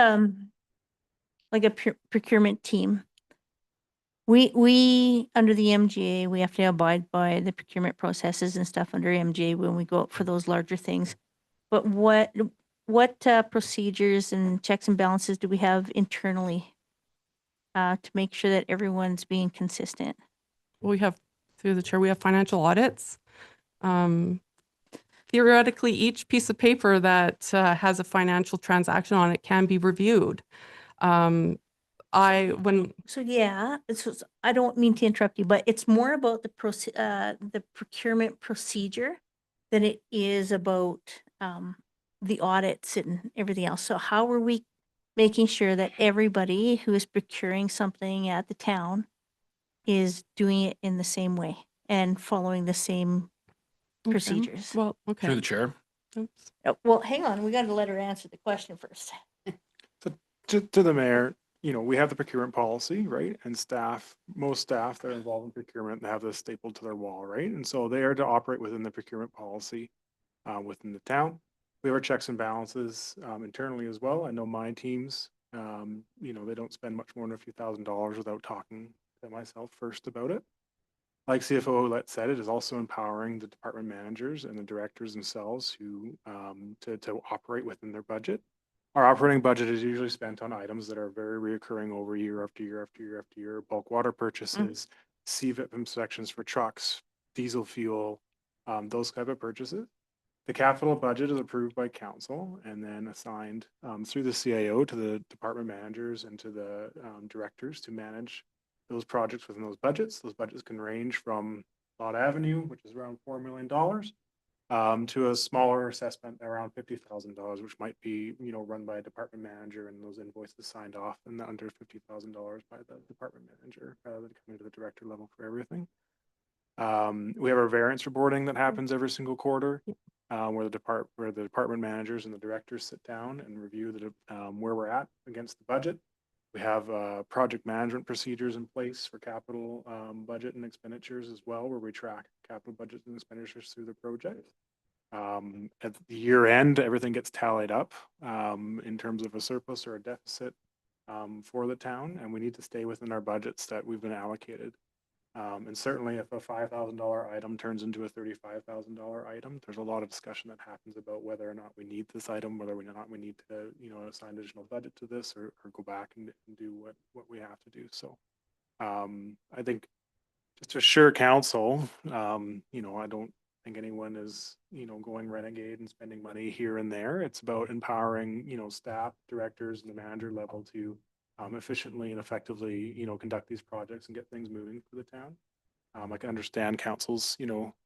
like a procurement team, we under the MGA, we have to abide by the procurement processes and stuff under MGA when we go up for those larger things. But what procedures and checks and balances do we have internally to make sure that everyone's being consistent? We have, through the chair, we have financial audits. Theoretically, each piece of paper that has a financial transaction on it can be reviewed. So yeah, I don't mean to interrupt you, but it's more about the procurement procedure than it is about the audits and everything else. So how are we making sure that everybody who is procuring something at the town is doing it in the same way and following the same procedures? Well, okay. Through the chair. Oops. Well, hang on, we got to let her answer the question first. To the mayor, we have the procurement policy, right? And most staff that are involved in procurement, they have this stapled to their wall, right? And so they are to operate within the procurement policy within the town. We have our checks and balances internally as well. I know my teams, they don't spend much more than a few $1,000s without talking to myself first about it. Like CFO Ouellette said, it is also empowering the department managers and the directors themselves who to operate within their budget. Our operating budget is usually spent on items that are very reoccurring over year after year after year after year. Bulk water purchases, CVIP inspections for trucks, diesel fuel, those type of purchases. The capital budget is approved by council and then assigned through the CIO to the department managers and to the directors to manage those projects within those budgets. Those budgets can range from Lot Avenue, which is around $4 million, to a smaller assessment around $50,000, which might be, run by a department manager and those invoices signed off and under $50,000 by the department manager, rather than coming to the director level for everything. We have our variance reporting that happens every single quarter, where the department managers and the directors sit down and review where we're at against the budget. We have project management procedures in place for capital budget and expenditures as well, where we track capital budgets and expenditures through the project. At the year end, everything gets tallied up in terms of a surplus or a deficit for the town, and we need to stay within our budgets that we've been allocated. And certainly if a $5,000 item turns into a $35,000 item, there's a lot of discussion that happens about whether or not we need this item, whether or not we need to, assign additional budget to this or go back and do what we have to do. So I think just to assure council, I don't think anyone is, going renegade and spending money here and there. It's about empowering, staff, directors, and the manager level to efficiently and effectively, conduct these projects and get things moving for the town. I can understand council's,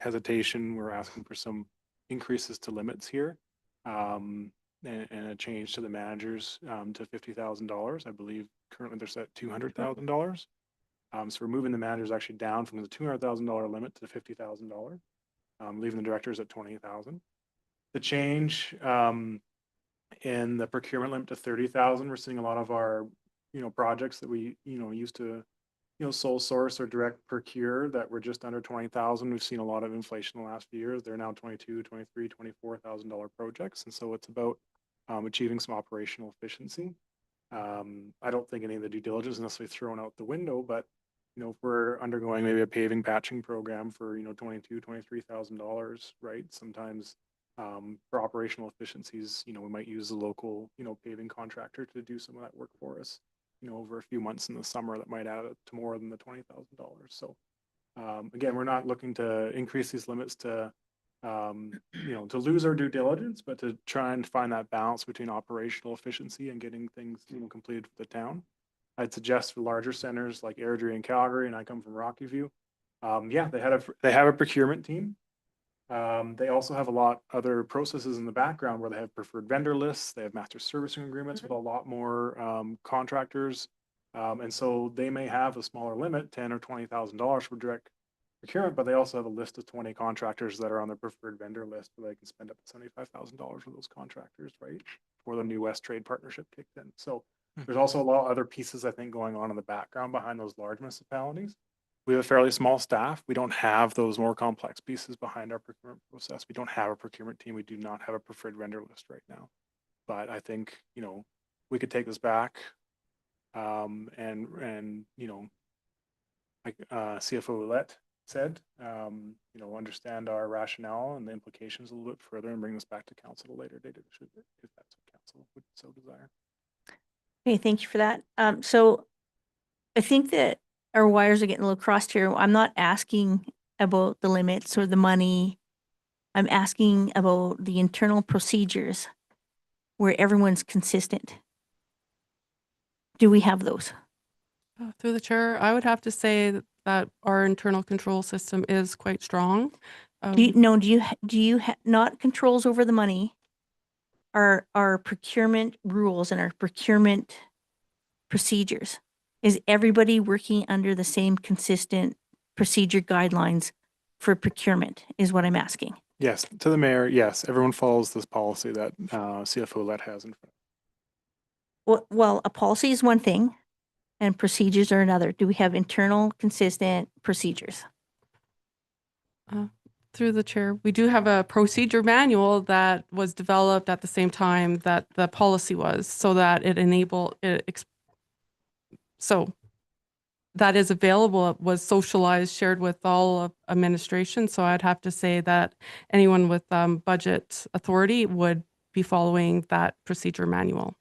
hesitation. We're asking for some increases to limits here, and a change to the managers to $50,000. I believe currently they're set at $200,000. So we're moving the managers actually down from the $200,000 limit to $50,000, leaving the directors at $20,000. The change in the procurement limit to $30,000, we're seeing a lot of our projects that we, used to, sole source or direct procure that were just under 20,000. We've seen a lot of inflation in the last few years. They're now $22,000, $23,000, $24,000 projects. And so it's about achieving some operational efficiency. I don't think any of the due diligence is necessarily thrown out the window, but, if we're undergoing maybe a paving patching program for, $22,000, $23,000, right? Sometimes for operational efficiencies, we might use a local, paving contractor to do some of that work for us, over a few months in the summer that might add up to more than the $20,000. So again, we're not looking to increase these limits to, to lose our due diligence, but to try and find that balance between operational efficiency and getting things, completed for the town. I'd suggest for larger centers like Airdrie and Calgary, and I come from Rocky View. They have a procurement team. They also have a lot other processes in the background where they have preferred vendor lists. They have master servicing agreements with a lot more contractors. And so they may have a smaller limit, $10,000 or $20,000 for direct procurement, but they also have a list of 20 contractors that are on their preferred vendor list where they can spend up to $75,000 with those contractors, right? Before the new West Trade partnership kicked in. So there's also a lot of other pieces, I think, going on in the background behind those large municipalities. We have a fairly small staff. We don't have those more complex pieces behind our procurement process. We don't have a procurement team. We do not have a preferred vendor list right now. But I think, we could take this back and like CFO Ouellette said, understand our rationale and the implications a little bit further and bring this back to council at a later date if that's what council would so desire. Okay, thank you for that. So I think that our wires are getting a little crossed here. I'm not asking about the limits or the money. I'm asking about the internal procedures where everyone's consistent. Do we have those? Through the chair, I would have to say that our internal control system is quite strong. Do you not controls over the money? Our procurement rules and our procurement procedures? Is everybody working under the same consistent procedure guidelines for procurement is what I'm asking. Yes, to the mayor, yes, everyone follows this policy that CFO Ouellette has in front. Well, a policy is one thing and procedures are another. Do we have internal consistent procedures? Through the chair, we do have a procedure manual that was developed at the same time that the policy was, so that so that is available. It was socialized, shared with all of administration. So I'd have to say that anyone with budget authority would be following that procedure manual.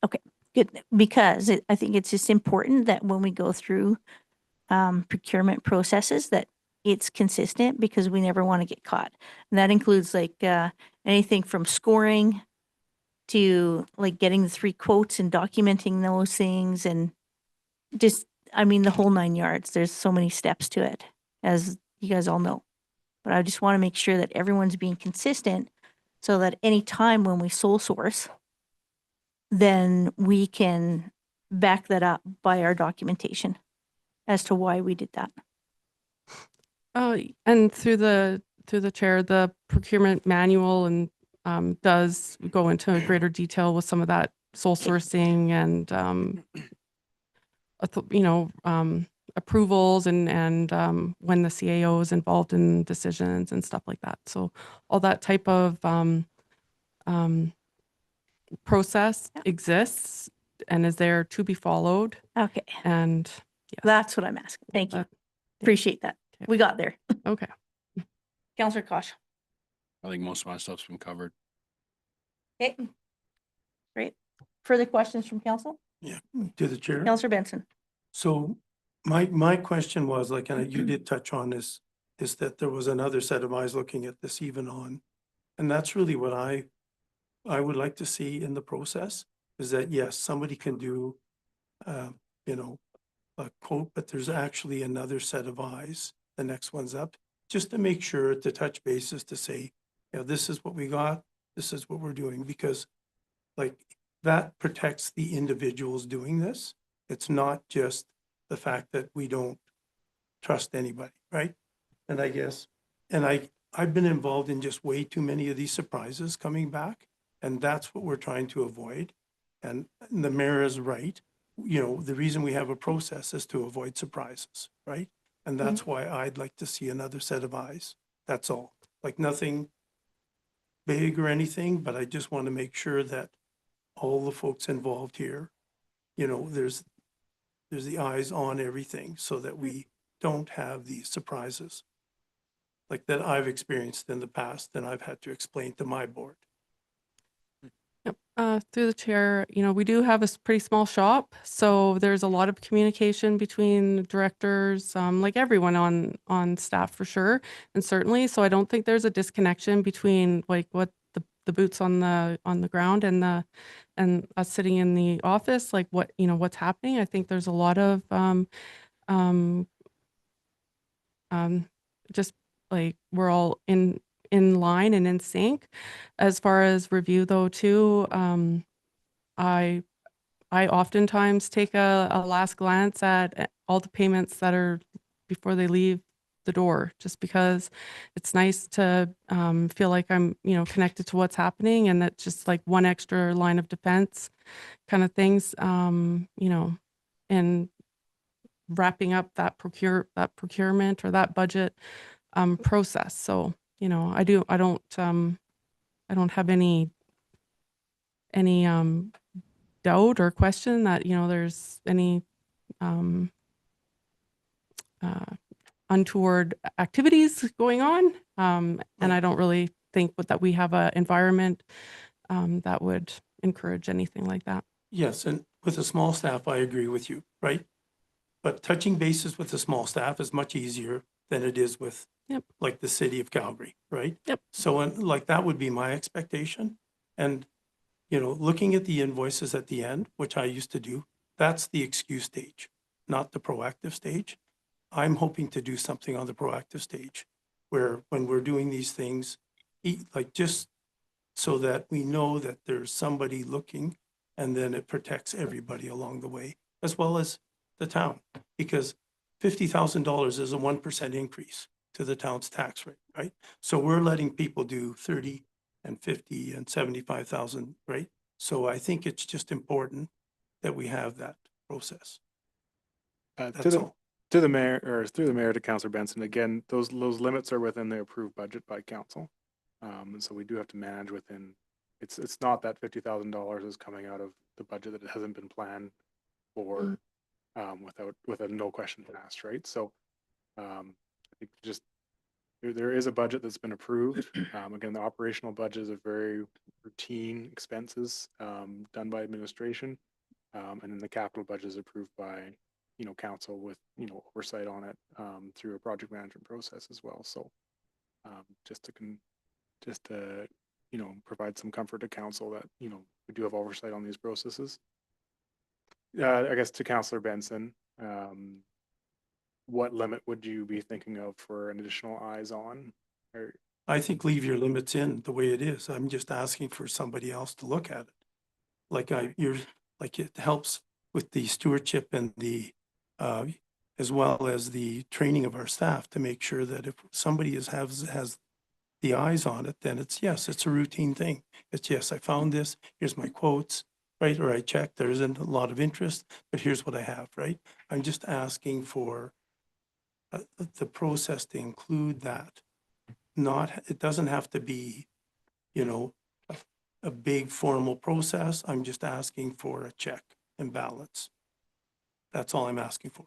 Okay, good. Because I think it's just important that when we go through procurement processes that it's consistent, because we never want to get caught. And that includes like anything from scoring to like getting the 3 quotes and documenting those things, and just, I mean, the whole 9 yards. There's so many steps to it, as you guys all know. But I just want to make sure that everyone's being consistent so that any time when we sole source, then we can back that up by our documentation as to why we did that. And through the chair, the procurement manual and does go into greater detail with some of that sole sourcing and approvals and when the CAO is involved in decisions and stuff like that. So all that type of process exists and is there to be followed. Okay, And yes, that's what I'm asking. Thank you. that- Appreciate that. Okay. We got there. okay. Counselor Kosh. I think most of my stuff's been covered. Okay. Great. Further questions from council? Yeah, to the chair. Counselor Benson. So my question was like, and you did touch on this, is that there was another set of eyes looking at this even on. And that's really what I would like to see in the process is that, yes, somebody can do, you know, a quote, but there's actually another set of eyes. The next one's up, just to make sure to touch bases to say, yeah, this is what we got. This is what we're doing, because like that protects the individuals doing this. It's not just the fact that we don't trust anybody, right? And I guess, and I've been involved in just way too many of these surprises coming back, and that's what we're trying to avoid. And the mayor is right. You know, the reason we have a process is to avoid surprises, right? And that's why I'd like to see another set of eyes. That's all. Like nothing big or anything, but I just want to make sure that all the folks involved here, you know, there's the eyes on everything so that we don't have these surprises like that I've experienced in the past and I've had to explain to my board. Yep. Through the chair, we do have a pretty small shop, so there's a lot of communication between directors, like everyone on staff for sure, and certainly. So I don't think there's a disconnection between like what the boots on the ground and us sitting in the office, like what's happening. I think there's a lot of just like we're all in line and in sync. As far as review though too, I oftentimes take a last glance at all the payments that are before they leave the door, just because it's nice to feel like I'm connected to what's happening, and that's just like one extra line of defense kind of things, and wrapping up that procurement or that budget process. So I don't have any doubt or question that there's any untoward activities going on, and I don't really think that we have an environment that would encourage anything like that. Yes, and with a small staff, I agree with you, right? But touching bases with a small staff is much easier than it is with Yep. like the city of Calgary, right? Yep. So like that would be my expectation. And, looking at the invoices at the end, which I used to do, that's the excuse stage, not the proactive stage. I'm hoping to do something on the proactive stage where when we're doing these things, like just so that we know that there's somebody looking and then it protects everybody along the way, as well as the town, because $50,000 is a 1% increase to the town's tax rate, right? So we're letting people do 30 and 50 and 75,000, right? So I think it's just important that we have that process. To That's all. the mayor, or through the mayor to Councillor Benson, again, those limits are within the approved budget by council. And so we do have to manage within, it's not that $50,000 is coming out of the budget that it hasn't been planned for, with a no question asked, right? So I think just there is a budget that's been approved. Again, the operational budget is a very routine expenses done by administration, and then the capital budget is approved by council with oversight on it through a project management process as well. So just to provide some comfort to council that we do have oversight on these processes. I guess to Councillor Benson, what limit would you be thinking of for an additional eyes on Or, I think leave your limits in the way it is. I'm just asking for somebody else to look at it. Like it helps with the stewardship and the, as well as the training of our staff to make sure that if somebody has the eyes on it, then it's, yes, it's a routine thing. It's, yes, I found this, here's my quotes, right? Or I checked, there isn't a lot of interest, but here's what I have, right? I'm just asking for the process to include that. Not, it doesn't have to be, you know, a big formal process. I'm just asking for a check and balance. That's all I'm asking for.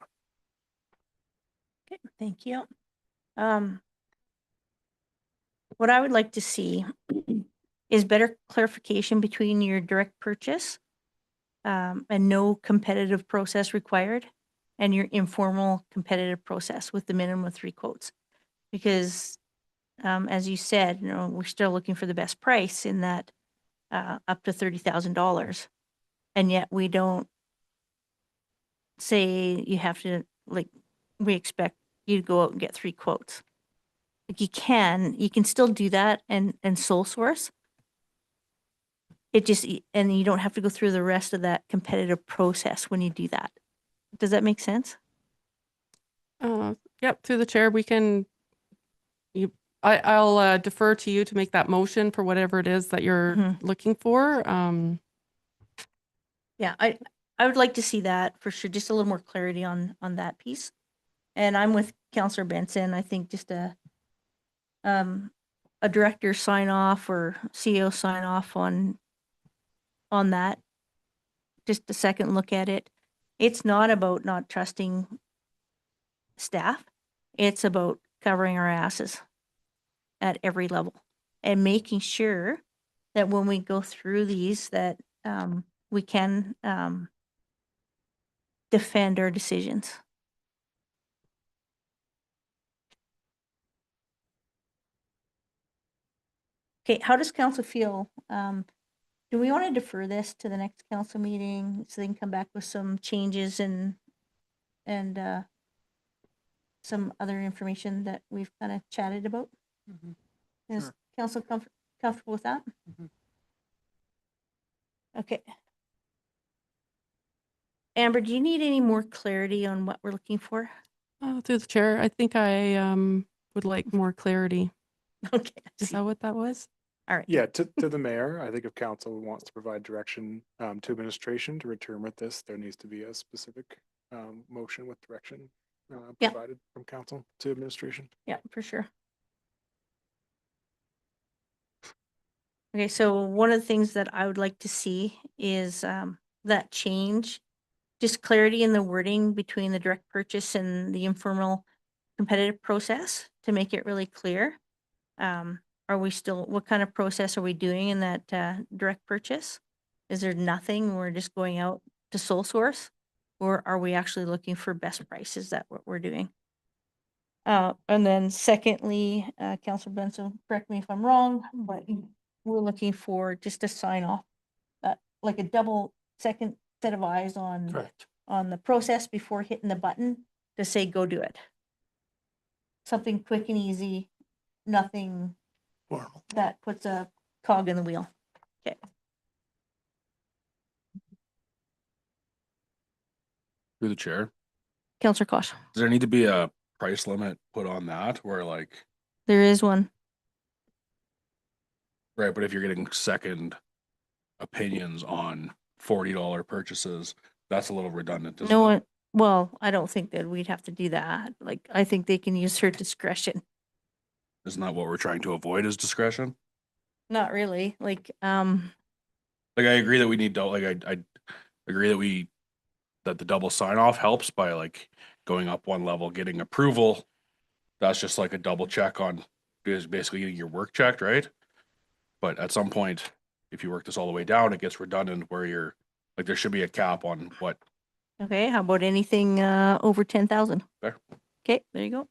Okay, thank you. What I would like to see is better clarification between your direct purchase and no competitive process required, and your informal competitive process with the minimum of 3 quotes. Because as you said, we're still looking for the best price in that up to $30,000. And yet we don't say you have to, like, we expect you to go out and get 3 quotes. Like you can still do that and sole source. It just, and you don't have to go through the rest of that competitive process when you do that. Does that make sense? Yep, through the chair, we can, I'll defer to you to make that motion for whatever it is that you're looking for. Yeah, I would like to see that for sure, just a little more clarity on that piece. And I'm with Counselor Benson. I think just a director sign off or CEO sign off on that. Just a second look at it. It's not about not trusting staff. It's about covering our asses at every level and making sure that when we go through these, that we can defend our decisions. Okay, how does council feel? Do we want to defer this to the next council meeting so they can come back with some changes and some other information that we've kind of chatted about? Is Sure. council comfortable with that? Okay. Amber, do you need any more clarity on what we're looking for? Through the chair, I think I would like more clarity. Okay. Is that what that was? All right. yeah, to the mayor, I think if council wants to provide direction to administration to return with this, there needs to be a specific motion with direction Yeah. provided from council to administration. Yeah, for sure. Okay, so one of the things that I would like to see is that change, just clarity in the wording between the direct purchase and the informal competitive process to make it really clear. Are we still, what kind of process are we doing in that direct purchase? Is there nothing? We're just going out to sole source? Or are we actually looking for best prices? Is that what we're doing? And then secondly, Councilor Benson, correct me if I'm wrong, but we're looking for just a sign off, like a double second set of eyes on Correct. the process before hitting the button to say, go do it. Something quick and easy, nothing Formal. that puts a cog in the wheel. Okay. Through the chair, Councilor Kosh, does there need to be a price limit put on that where like, there is one. right, but if you're getting second opinions on $40 purchases, that's a little redundant. isn't No it? one, well, I don't think that we'd have to do that. Like, I think they can use her discretion. Isn't that what we're trying to avoid is discretion? Not really, like, Like, I agree that we need, like, I agree that the double sign off helps by like going up one level, getting approval. That's just like a double check on, is basically getting your work checked, right? But at some point, if you work this all the way down, it gets redundant where you're, like, there should be a cap on what, okay, how about anything over 10,000? There. Okay, there you go.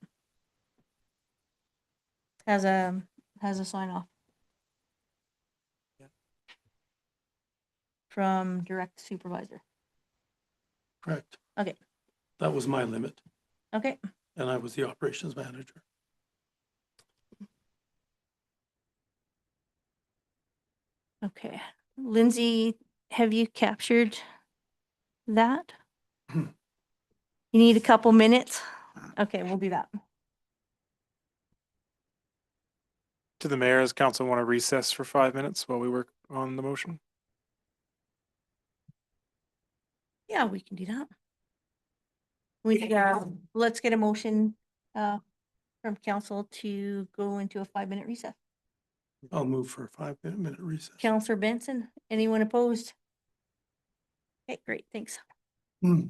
Has a sign off. From direct supervisor. Correct. Okay. That was my limit, Okay, and I was the operations manager. Okay, Lindsay, have you captured that? You need a couple minutes? Okay, we'll do that. To the mayor, does council want to recess for 5 minutes while we work on the motion? Yeah, we can do that. Let's get a motion from council to go into a 5-minute recess. I'll move for a 5-minute recess. Counselor Benson, anyone opposed? Okay, great, thanks. Hmm.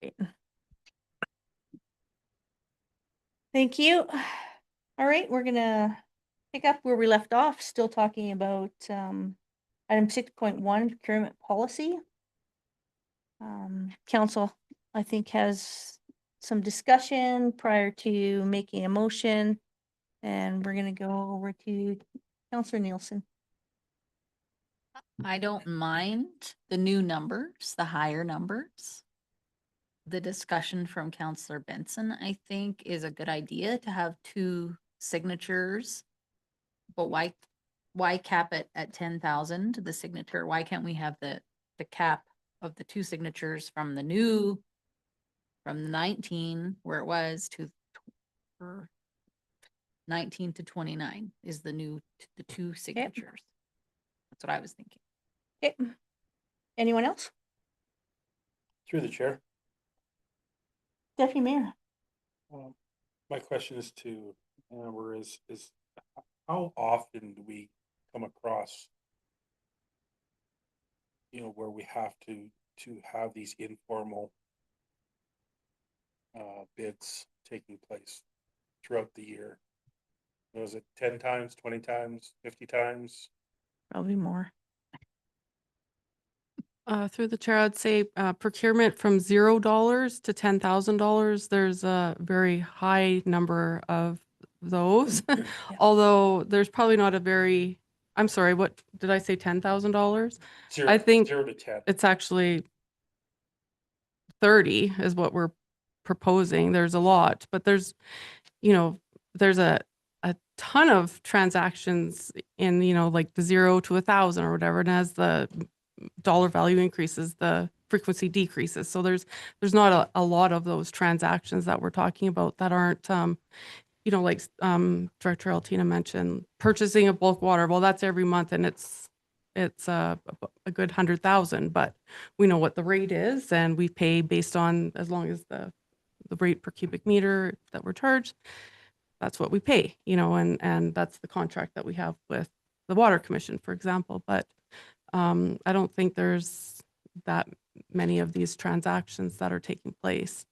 Great. Thank you. All right, we're gonna pick up where we left off, still talking about item 6.1 procurement policy. Council, I think, has some discussion prior to making a motion, and we're gonna go over to Councillor Nielsen. I don't mind the new numbers, the higher numbers. The discussion from Counselor Benson, I think, is a good idea to have two signatures. But why cap it at 10,000, the signature? Why can't we have the cap of the two signatures from the new, from 19, where it was, to 19 to 29 is the new, the two signatures. That's what I was thinking. Okay. Anyone else? Through the chair. Deputy Mayor. My question is to Amber is how often do we come across, where we have to have these informal bids taking place throughout the year? Was it 10 times, 20 times, 50 times? Probably more. Through the chair, I'd say procurement from $0 to $10,000. There's a very high number of those. Although there's probably not a very, I'm sorry, what did I say, $10,000? I think 0 to 10. it's actually 30 is what we're proposing. There's a lot, but there's a ton of transactions in, like the 0 to 1,000 or whatever. And as the dollar value increases, the frequency decreases. So there's not a lot of those transactions that we're talking about that aren't, like Director Altina mentioned, purchasing of bulk water. Well, that's every month and it's a good 100,000, but we know what the rate is and we pay based on, as long as the rate per cubic meter that we're charged, that's what we pay, and that's the contract that we have with the Water Commission, for example. But I don't think there's that many of these transactions that are taking place,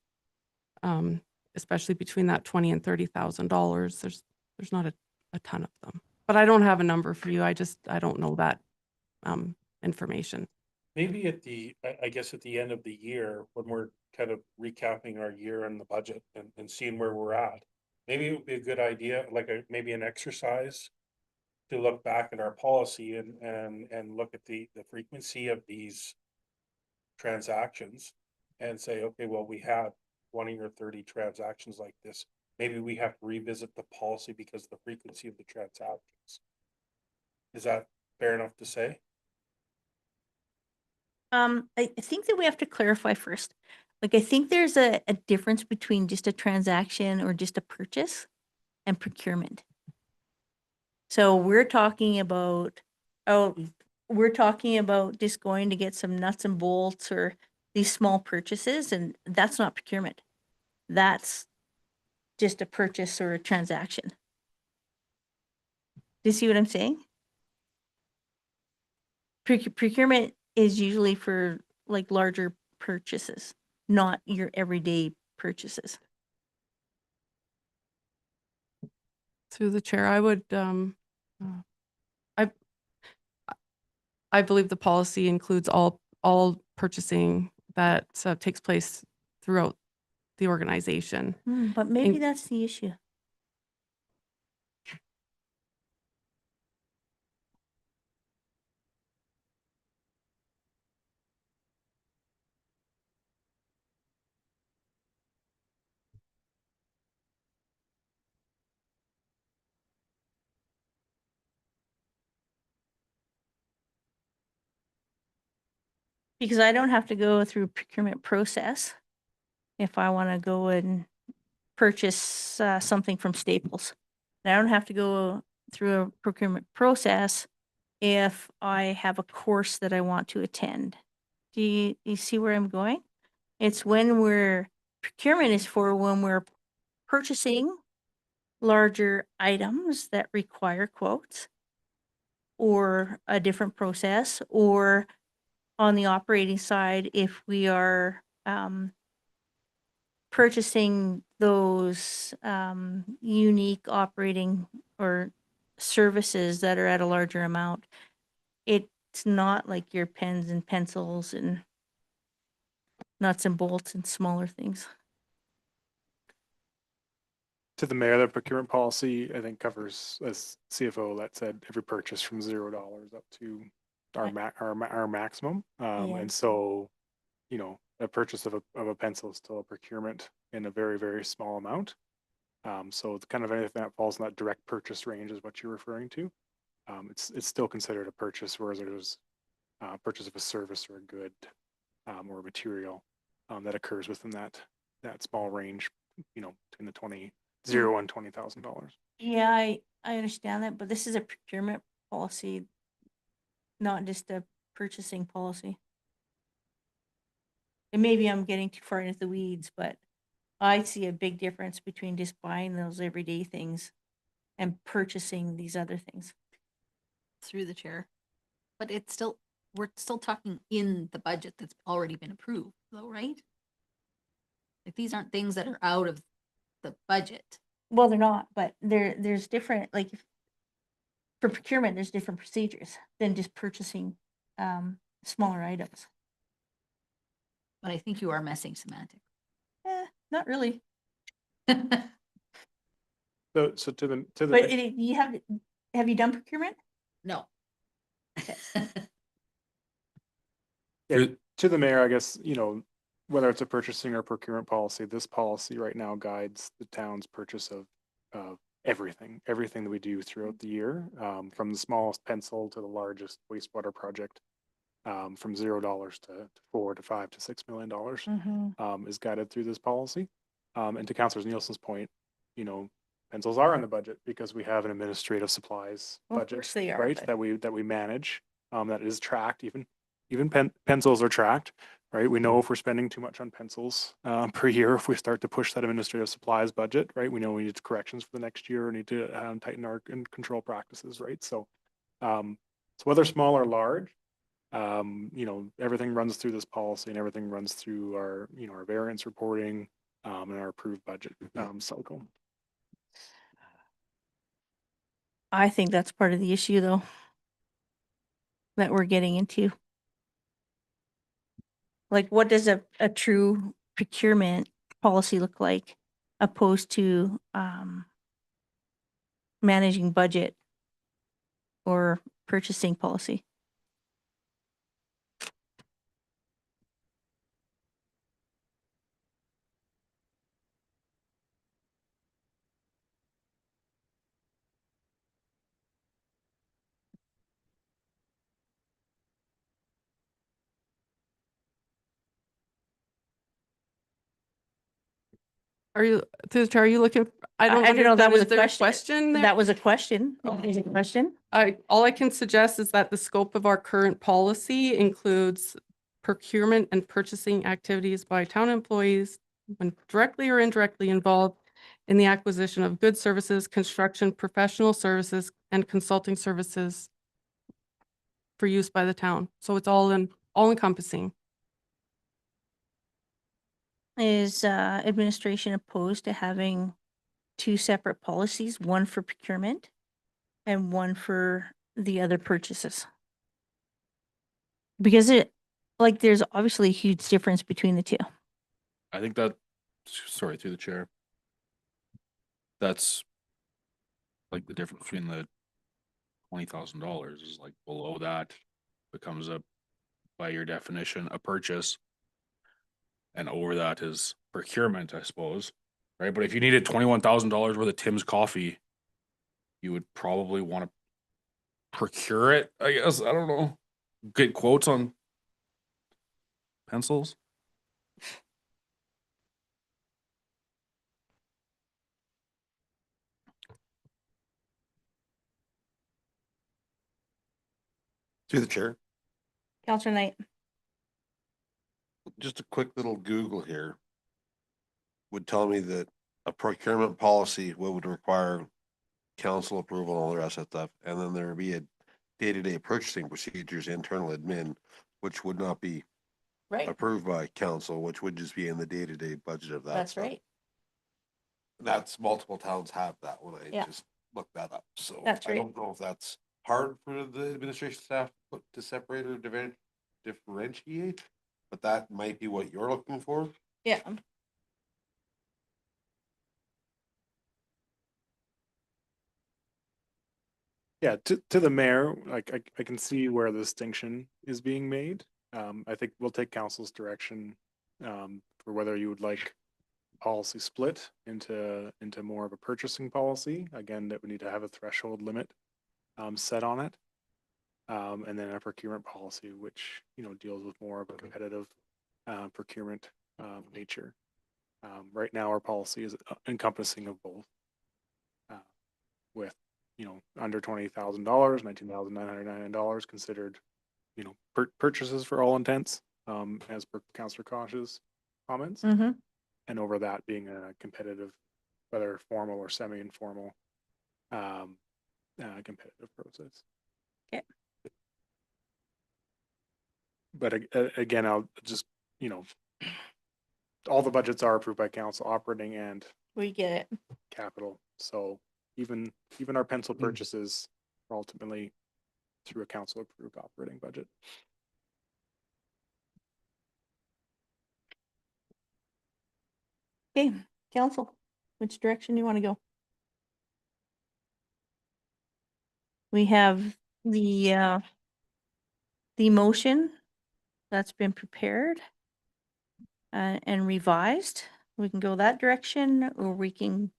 especially between that $20,000 and $30,000. There's not a ton of them, but I don't have a number for you. I don't know that information. Maybe I guess at the end of the year, when we're kind of recapping our year and the budget and seeing where we're at, maybe it would be a good idea, like maybe an exercise to look back at our policy and look at the frequency of these transactions and say, okay, well, we had 20 or 30 transactions like this. Maybe we have to revisit the policy because of the frequency of the transactions. Is that fair enough to say? I think that we have to clarify first. Like, I think there's a difference between just a transaction or just a purchase and procurement. So we're talking about just going to get some nuts and bolts or these small purchases, and that's not procurement. That's just a purchase or a transaction. Do you see what I'm saying? Procurement is usually for like larger purchases, not your everyday purchases. Through the chair, I would, I believe the policy includes all purchasing that takes place throughout the organization. But maybe that's the issue. Because I don't have to go through procurement process if I want to go and purchase something from Staples. And I don't have to go through a procurement process if I have a course that I want to attend. Do you see where I'm going? It's when procurement is for when we're purchasing larger items that require quotes or a different process, or on the operating side, if we are purchasing those unique operating or services that are at a larger amount. It's not like your pens and pencils and nuts and bolts and smaller things. To the mayor, the procurement policy, I think, covers, as CFO that said, every purchase from $0 up to our Right. our maximum. Yeah. And so, you know, a purchase of a pencil is still a procurement in a very, very small amount. So it's kind of anything that falls in that direct purchase range is what you're referring to. It's still considered a purchase, whereas there's purchase of a service or a good or a material that occurs within that small range, you know, between the $0 and $20,000. Yeah, I understand that, but this is a procurement policy, not just a purchasing policy. And maybe I'm getting too far into the weeds, but I see a big difference between just buying those everyday things and purchasing these other things. Through the chair. But it's still, we're still talking in the budget that's already been approved though, right? Like these aren't things that are out of the budget. Well, they're not, but there's different, like, for procurement, there's different procedures than just purchasing smaller items. But I think you are messing semantics. Not really, So but have you done procurement? No. yeah, to the mayor, I guess, you know, whether it's a purchasing or procurement policy, this policy right now guides the town's purchase of everything that we do throughout the year, from the smallest pencil to the largest wastewater project, from $0 to $4 to $5 to $6 million, is guided through this policy. And to Councillor Nielsen's point, you know, pencils are in the budget because we have an administrative supplies Well, of budget, course they are, right? but- That we manage, that is tracked. Even pencils are tracked, right? We know if we're spending too much on pencils per year, if we start to push that administrative supplies budget, right? We know we need corrections for the next year, or need to tighten our control practices, right? So, so whether small or large, you know, everything runs through this policy, and everything runs through our, you know, our variance reporting and our approved budget cycle. I think that's part of the issue, though, that we're getting into. Like, what does a true procurement policy look like opposed to managing budget or purchasing policy? Are you, through the chair, are you looking, I don't I don't know, that understand, was is a there a question. question there? That was a question. That was a question. All I can suggest is that the scope of our current policy includes procurement and purchasing activities by town employees when directly or indirectly involved in the acquisition of goods, services, construction, professional services, and consulting services for use by the town. So it's all encompassing. Is administration opposed to having two separate policies, one for procurement and one for the other purchases? Because there's obviously a huge difference between the two. I think that, sorry, through the chair. That's like the difference between the $20,000 is like below that becomes by your definition, a purchase. And over that is procurement, I suppose, right? But if you needed $21,000 worth of Tim's coffee, you would probably want to procure it, I guess. I don't know. Get quotes on pencils. Through the chair, Counselor Knight, just a quick little Google here would tell me that a procurement policy would require council approval and all the rest of that stuff. And then there would be a day-to-day purchasing procedures, internal admin, which would not be Right, approved by council, which would just be in the day-to-day budget of that. that's stuff. right. That's multiple towns have that when I Yeah. just looked that up, so. That's I right. don't know if that's hard for the administration staff to separate or differentiate, but that might be what you're looking for. Yeah. Yeah, to the mayor, like I can see where the distinction is being made. I think we'll take council's direction for whether you would like policy split into more of a purchasing policy. Again, that we need to have a threshold limit set on it. And then a procurement policy, which, you know, deals with more of a competitive procurement nature. Right now, our policy is encompassing of both. With, you know, under $20,000, $19,999 considered, you know, purchases for all intents, as per Councillor Kosh's comments, Mm-hmm. and over that being a competitive, whether formal or semi-informal, competitive process. Okay. But again, I'll just, you know, all the budgets are approved by council, operating and We get it. capital. So even our pencil purchases are ultimately through a council approved operating budget. Okay, council, which direction do you want to go? We have the motion that's been prepared and revised. We can go that direction, or we can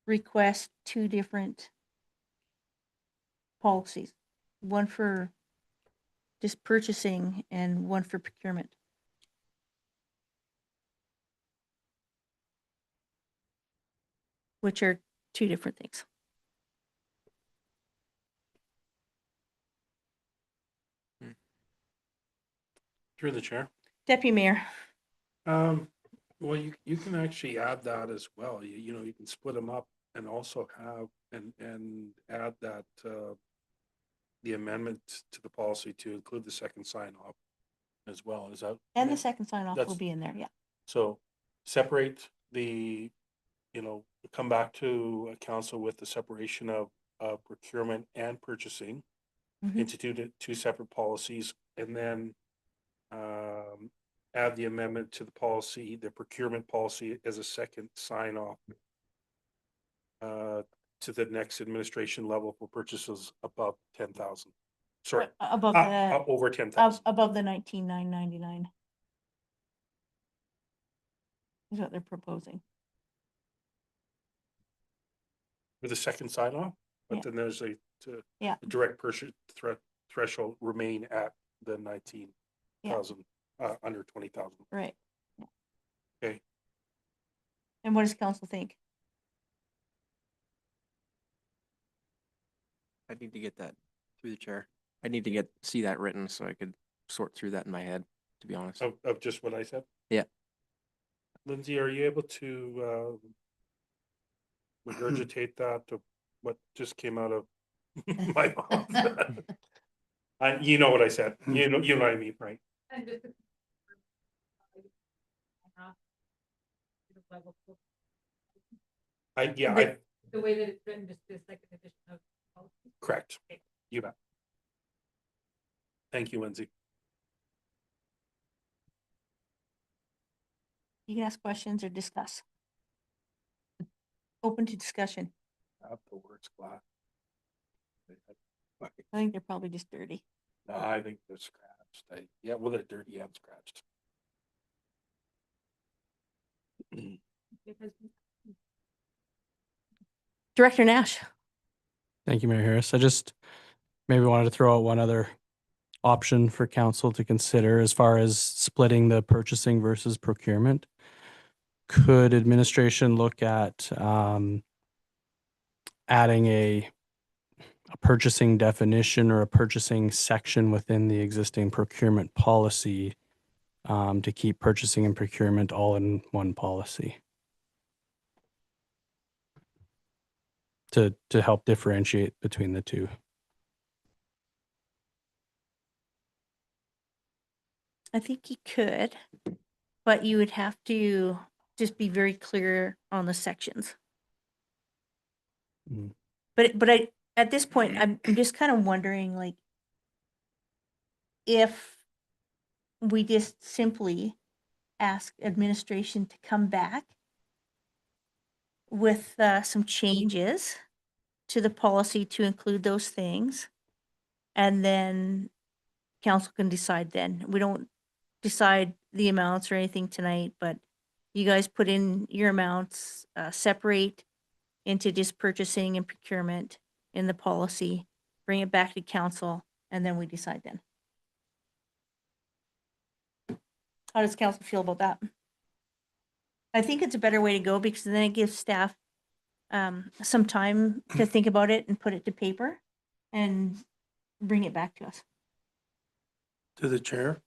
request two different policies. One for just purchasing and one for procurement. Which are two different things. Through the chair. Deputy Mayor, Well, you can actually add that as well. You know, you can split them up and also have, and add that, the amendment to the policy to include the second sign off as well. Is that? and the second sign off will That's- be in there, yeah. So separate the, you know, come back to a council with the separation of procurement and purchasing Mhm. into two separate policies, and then add the amendment to the policy, the procurement policy as a second sign off to the next administration level for purchases above 10,000. Sorry, Above the, over 10,000. above the 19,999. Is what they're proposing. With a second sign off, but Yeah. then there's Yeah. the direct purchase threshold remain at the 19,000, under 20,000. Right. Yeah. Okay. And what does council think? I need to get that through the chair. I need to see that written so I could sort through that in my head, to be honest. Of just what I said? Yeah. Lindsay, are you able to regurgitate that to what just came out of my mouth? You know what I said. You know what I mean, right? The way that it's written, just the second edition of. Correct. You bet. Thank you, Lindsay. You can ask questions or discuss. Open to discussion. Have the words glass. I think they're probably just dirty. No, I think they're scratched. Yeah, well, they're dirty and scratched. Director Nash. Thank you, Mayor Harris. I just maybe wanted to throw out one other option for council to consider as far as splitting the purchasing versus procurement. Could administration look at adding a purchasing definition or a purchasing section within the existing procurement policy to keep purchasing and procurement all in one policy? To help differentiate between the two. I think you could, but you would have to just be very clear on the sections. Mm. But at this point, I'm just kind of wondering, like, if we just simply ask administration to come back with some changes to the policy to include those things, and then council can decide then. We don't decide the amounts or anything tonight, but you guys put in your amounts, separate into just purchasing and procurement in the policy, bring it back to council, and then we decide then. How does council feel about that? I think it's a better way to go because then it gives staff some time to think about it and put it to paper and bring it back to us. To the chair.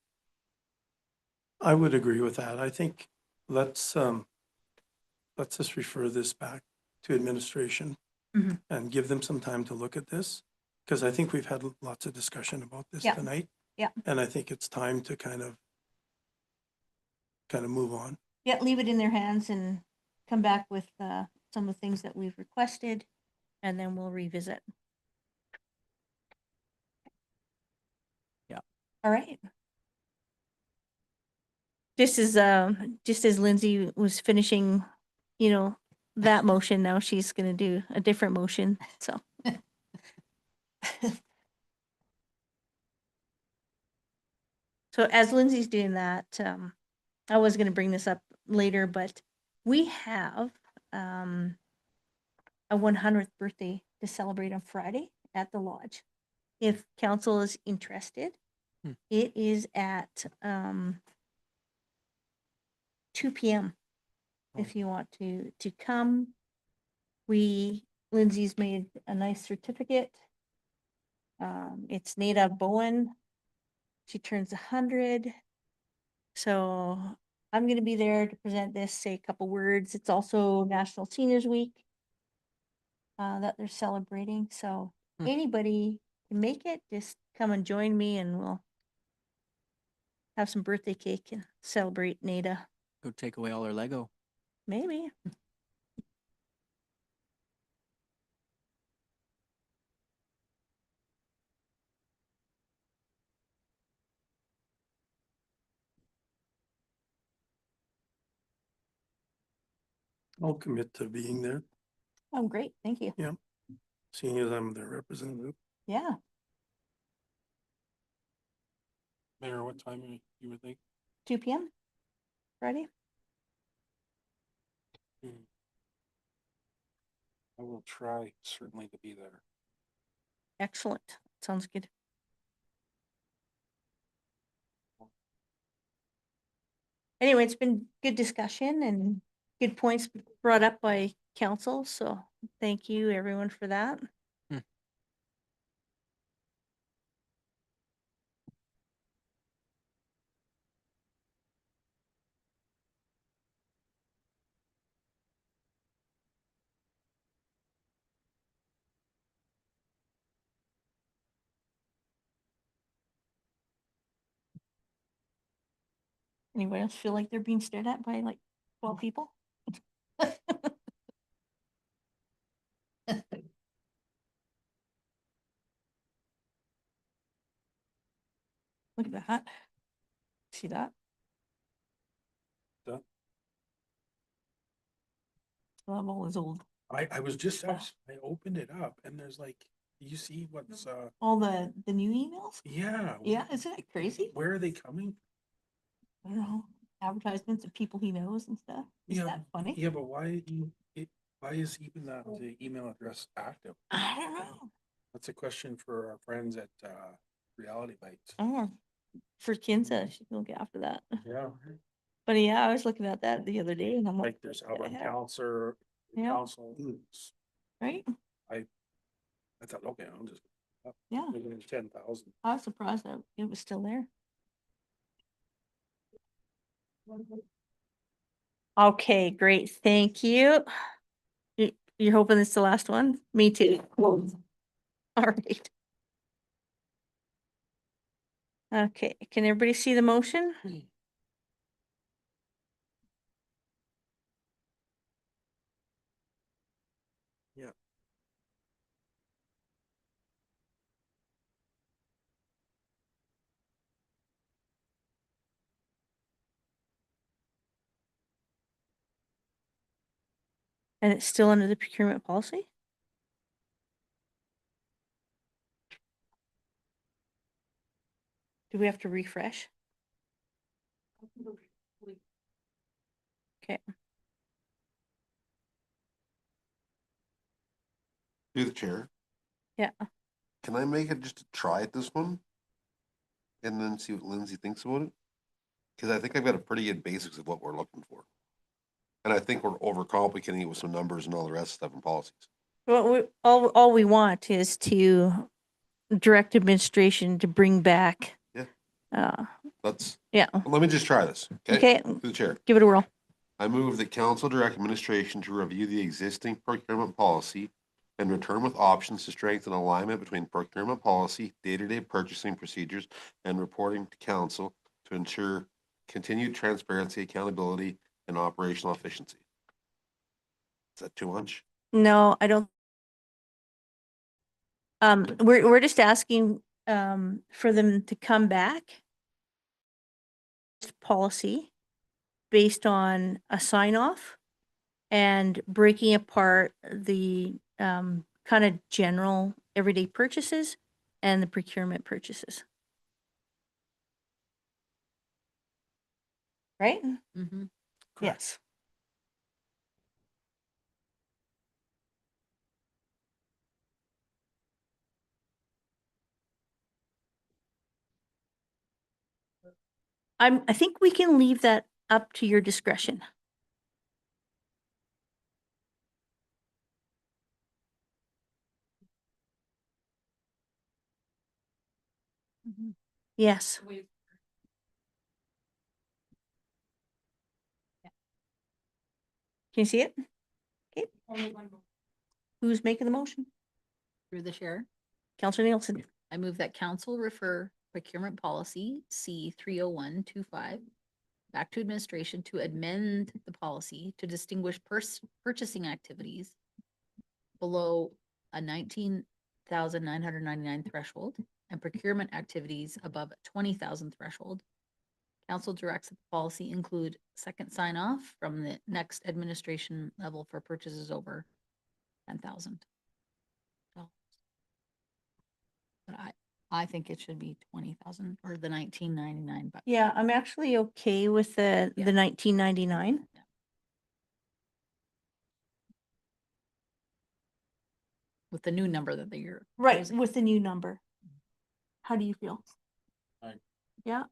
I would agree with that. I think let's just refer this back to administration Mhm. and give them some time to look at this. Because I think we've had lots of discussion about this Yeah. tonight. Yeah. And I think it's time to kind of move on. Yeah, leave it in their hands and come back with some of the things that we've requested, and then we'll revisit. Yeah. All right. Just as Lindsay was finishing, that motion, now she's gonna do a different motion, so. So as Lindsay's doing that, I was gonna bring this up later, but we have a 100th birthday to celebrate on Friday at the lodge. If council is interested, Hmm. it is at 2 p.m. if you want to come. Lindsay's made a nice certificate. It's Nada Bowen. She turns 100. So I'm going to be there to present this, say a couple words. It's also National Seniors Week that they're celebrating. So Hmm. anybody can make it, just come and join me and we'll have some birthday cake and celebrate Nada. Go take away all our Lego. Maybe. I'll commit to being there, Oh, great. Thank you. seeing as I'm their representative. Yeah. Mayor, what time you would think? 2 p.m. Friday. I will try certainly to be there. Excellent. Sounds good. Anyway, it's been good discussion and good points brought up by council. So thank you everyone for that. Anybody else feel like they're being stared at by like 12 people? Look at that. See that? Done. Level is old. I was just, I opened it up and there's like, you see what's, All the new emails? yeah. Yeah, isn't it crazy? Where are they coming? I don't know. Advertisements of people he knows and stuff. Isn't Yeah, that funny? Yeah, but why is even that the email address active? I don't know. That's a question for our friends at Reality Bites. Oh, for Kinza, she will get after that. Yeah. But yeah, I was looking at that the other day and I'm like, Like there's Alberta heck? Council, Yeah. Council. right? I thought, okay, I'll just. Yeah. 10,000. I was surprised that it was still there. Okay, great. Thank you. You're hoping it's the last one? Me too. All right. Okay, can everybody see the motion? Yeah. And it's still under the procurement policy? Do we have to refresh? Okay, Through the chair, yeah, can I make it just a try at this one? And then see what Lindsay thinks about it? Cause I think I've got a pretty good basics of what we're looking for. And I think we're overcomplicating it with some numbers and all the rest of stuff and policies. well, all we want is to direct administration to bring back. Yeah. Uh, Let's, yeah, let me just try this, okay? okay, Through the chair. give it a whirl. I move that council direct administration to review the existing procurement policy and return with options to strengthen alignment between procurement policy, day-to-day purchasing procedures, and reporting to council to ensure continued transparency, accountability, and operational efficiency. Is that too much? No, I don't. We're just asking, for them to come back. Policy based on a sign off and breaking apart the, kind of general everyday purchases and the procurement purchases. Right? Mm-hmm. Yes. I think we can leave that up to your discretion. Yes. Can you see it? Okay. Who's making the motion? Through the chair, Counselor Nielsen. I move that council refer procurement policy C 30125 back to administration to amend the policy to distinguish purchasing activities below a 19,999 threshold and procurement activities above a 20,000 threshold. Council directs that the policy include second sign off from the next administration level for purchases over 10,000. But I think it should be 20,000 or the 1999, but Yeah, I'm actually okay with the 1999. with the new number that you're Right, proposing. with the new number. How do you feel? Yeah,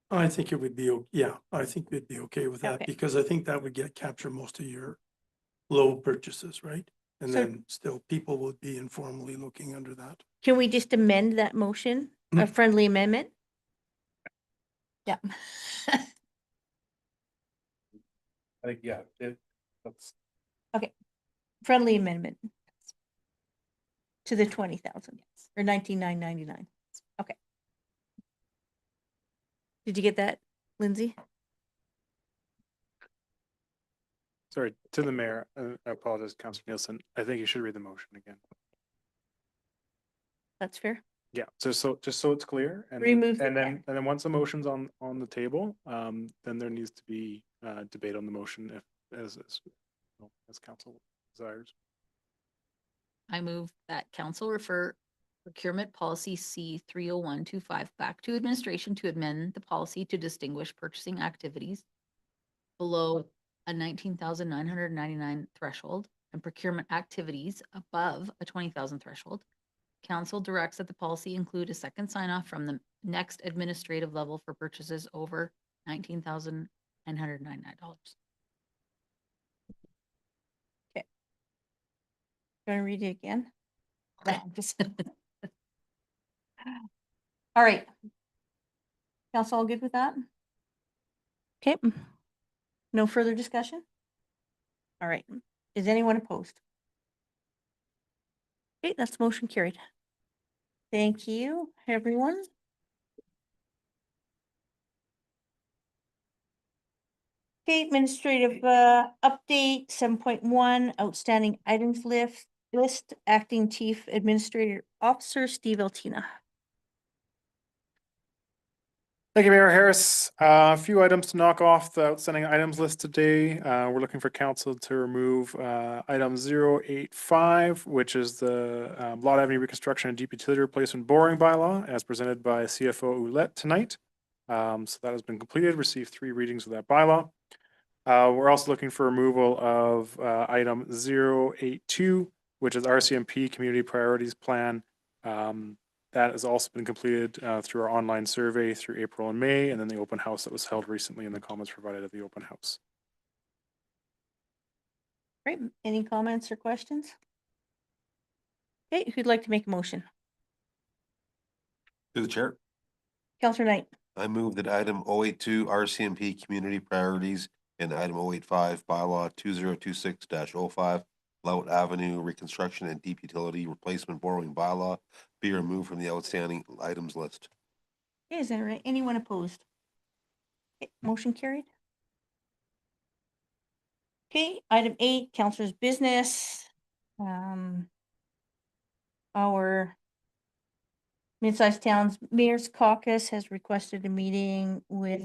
I think it would be, yeah, I think we'd be okay with that Okay. because I think that would capture most of your low purchases, right? And So- then still people would be informally looking under that. can we just amend that motion, a friendly amendment? Yeah. I think, yeah, that's. Friendly amendment. To the 20,000 or 19,999. Okay. Did you get that, Lindsay? Sorry, to the mayor, I apologize, Councilor Nielsen. I think you should read the motion again. That's fair. Yeah, just so it's clear. And Remove the and then once the motion's on the table, then there needs to be debate on the motion if as council desires. I move that council refer procurement policy C 30125 back to administration to amend the policy to distinguish purchasing activities below a 19,999 threshold and procurement activities above a 20,000 threshold. Council directs that the policy include a second sign off from the next administrative level for purchases over $19,999. You want to read it again? All right. Council all good with that? Okay. No further discussion? All right. Is anyone opposed? Okay, that's motion carried. Thank you, everyone. Okay, administrative update, 7.1, outstanding items list, acting chief administrator officer, Steve Altina. Thank you, Mayor Harris. A few items to knock off the outstanding items list today. We're looking for council to remove item 085, which is the Lot Avenue reconstruction and deep utility replacement boring bylaw as presented by CFO Ouellette tonight. So that has been completed, received 3 readings of that bylaw. We're also looking for removal of item 082, which is RCMP Community Priorities Plan. That has also been completed through our online survey through April and May, and then the open house that was held recently and the comments provided at the open house. Great, any comments or questions? Okay, who'd like to make a motion? To the chair, Counselor Knight, I move that item 082 RCMP Community Priorities and item 085 bylaw 2026-05 Lout Avenue Reconstruction and Deep Utility Replacement Borrowing Bylaw be removed from the outstanding items list. okay, is there anyone opposed? Okay, motion carried. Okay, item 8, counselor's business. Our Mid-sized Towns Mayor's Caucus has requested a meeting with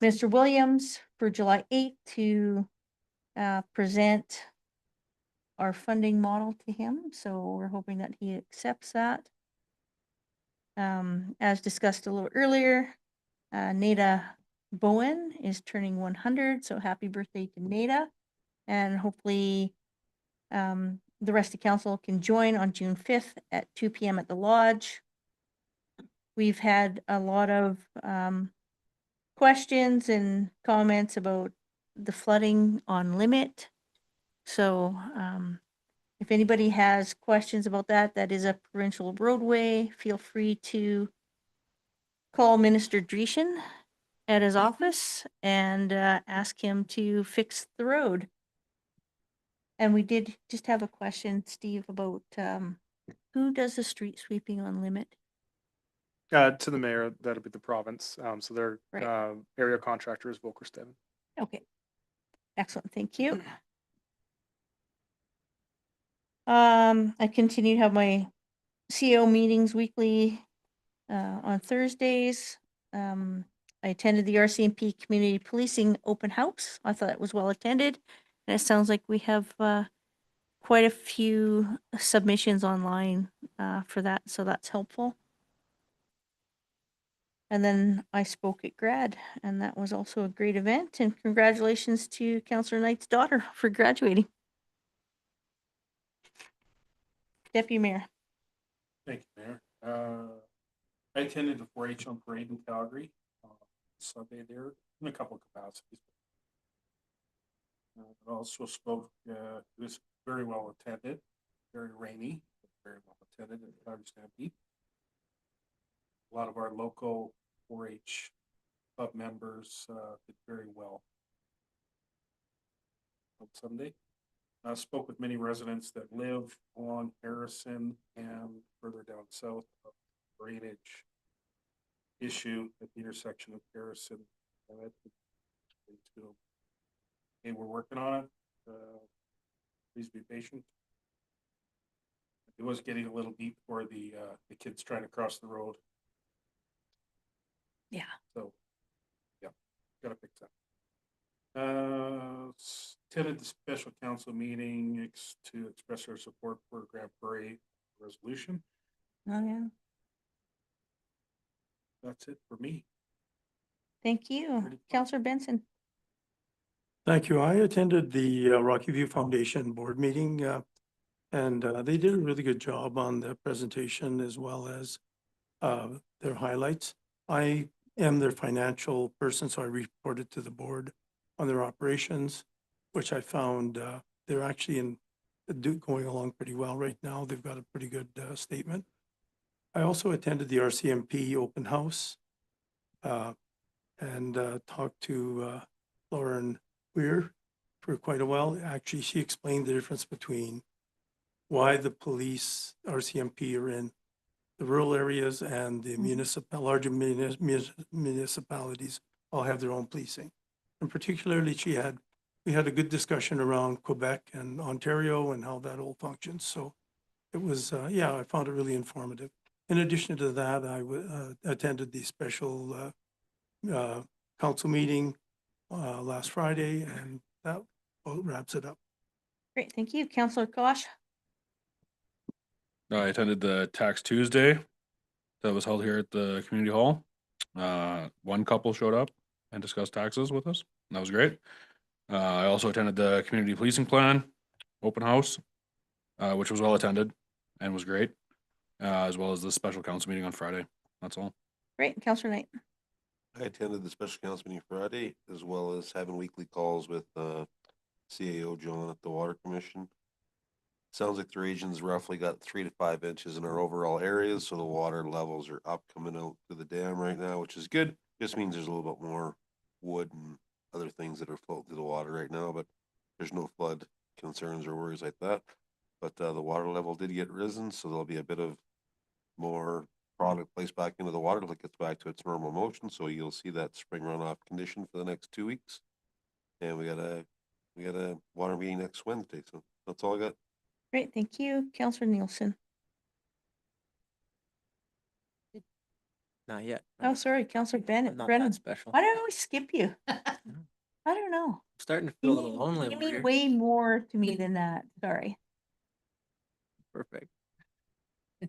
Mr. Williams for July 8th to present our funding model to him. So we're hoping that he accepts that. As discussed a little earlier, Nada Bowen is turning 100, so happy birthday to Nada. And hopefully the rest of council can join on June 5th at 2 p.m. at the lodge. We've had a lot of questions and comments about the flooding on Limit. So if anybody has questions about that, that is a provincial roadway. Feel free to call Minister Dreeshen at his office and ask him to fix the road. And we did just have a question, Steve, about who does the street sweeping on Limit? To the mayor, that'll be the province. So their Right. area contractor is Volker Steven. Okay. Excellent, thank you. I continue to have my CEO meetings weekly on Thursdays. I attended the RCMP Community Policing Open House. I thought it was well attended. And it sounds like we have quite a few submissions online for that, so that's helpful. And then I spoke at Grad, and that was also a great event. And congratulations to Councillor Knight's daughter for graduating. Deputy Mayor. Thank you, Mayor. I attended the 4-H on parade in Calgary Sunday there in a couple of capacities. But also spoke, it was very well attended, very rainy, but very well attended at Calgary Stampede. A lot of our local 4-H club members did very well on Sunday. I spoke with many residents that live on Harrison and further down south of drainage issue at the intersection of Harrison. And we're working on it. Please be patient. It was getting a little deep for the kids trying to cross the road. Yeah. So, yeah, gotta fix that. Attended the special council meeting to express our support for Grand Prairie resolution. Oh, yeah. That's it for me. Thank you. Pretty fun. Councillor Benson. Thank you. I attended the Rocky View Foundation board meeting and they did a really good job on the presentation as well as their highlights. I am their financial person, so I reported to the board on their operations, which I found they're actually going along pretty well right now. They've got a pretty good statement. I also attended the RCMP open house and talked to Lauren Weir for quite a while. Actually, she explained the difference between why the police RCMP are in the rural areas and the larger municipalities all have their own policing. And particularly we had a good discussion around Quebec and Ontario and how that all functions. So it was, yeah, I found it really informative. In addition to that, I attended the special council meeting last Friday, and that about wraps it up. Great, thank you. Counselor Kosh? I attended the Tax Tuesday that was held here at the community hall. One couple showed up and discussed taxes with us. And that was great. I also attended the community policing plan open house, which was well attended and was great, as well as the special council meeting on Friday. That's all. Great, Counselor Knight? I attended the special council meeting Friday, as well as having weekly calls with CAO John at the Water Commission. Sounds like the region's roughly got 3 to 5 inches in our overall areas, so the water levels are up coming out to the dam right now, which is good. Just means there's a little bit more wood and other things that are floating through the water right now, but there's no flood concerns or worries like that. But the water level did get risen, so there'll be a bit of more product placed back into the water till it gets back to its normal motion. So you'll see that spring runoff condition for the next 2 weeks. And we got a water meeting next Wednesday. So that's all I got. Great, thank you. Counselor Nielsen? Not yet. Oh, sorry, Counselor Bennett. Not Brennan. that special. Why do I always skip you? I don't know. I'm starting to You feel a little lonely mean, you over mean here. way more to me than that. Sorry. Perfect.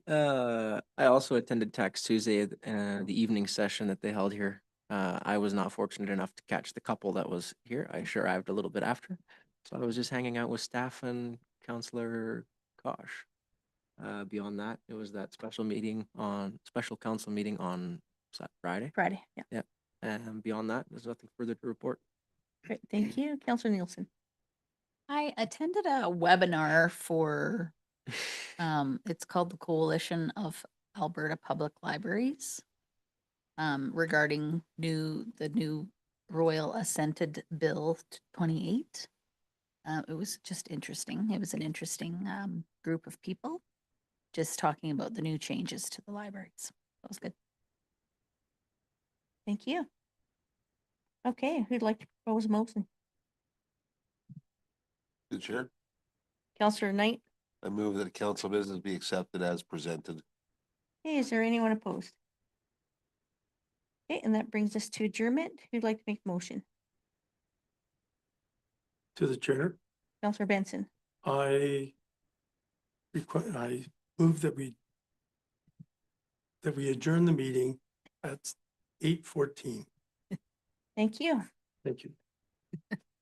I also attended Tax Tuesday, the evening session that they held here. I was not fortunate enough to catch the couple that was here. I sure arrived a little bit after. So I was just hanging out with staff and Counselor Kosh. Beyond that, it was that special council meeting on Friday. Friday, yeah. Yeah. And beyond that, there's nothing further to report. Great, thank you. Counselor Nielsen? I attended a webinar for, it's called the Coalition of Alberta Public Libraries, regarding the new Royal Assented Bill 28. It was just interesting. It was an interesting group of people just talking about the new changes to the libraries. That was good. Thank you. Okay, who'd like to propose a motion? Good Chair. Counselor Knight? I move that council business be accepted as presented. Hey, is there anyone opposed? Okay, and that brings us to adjournment. Who'd like to make a motion? To the chair, Counselor Benson? I move that we adjourn the meeting at 8:14. Thank you. Thank you.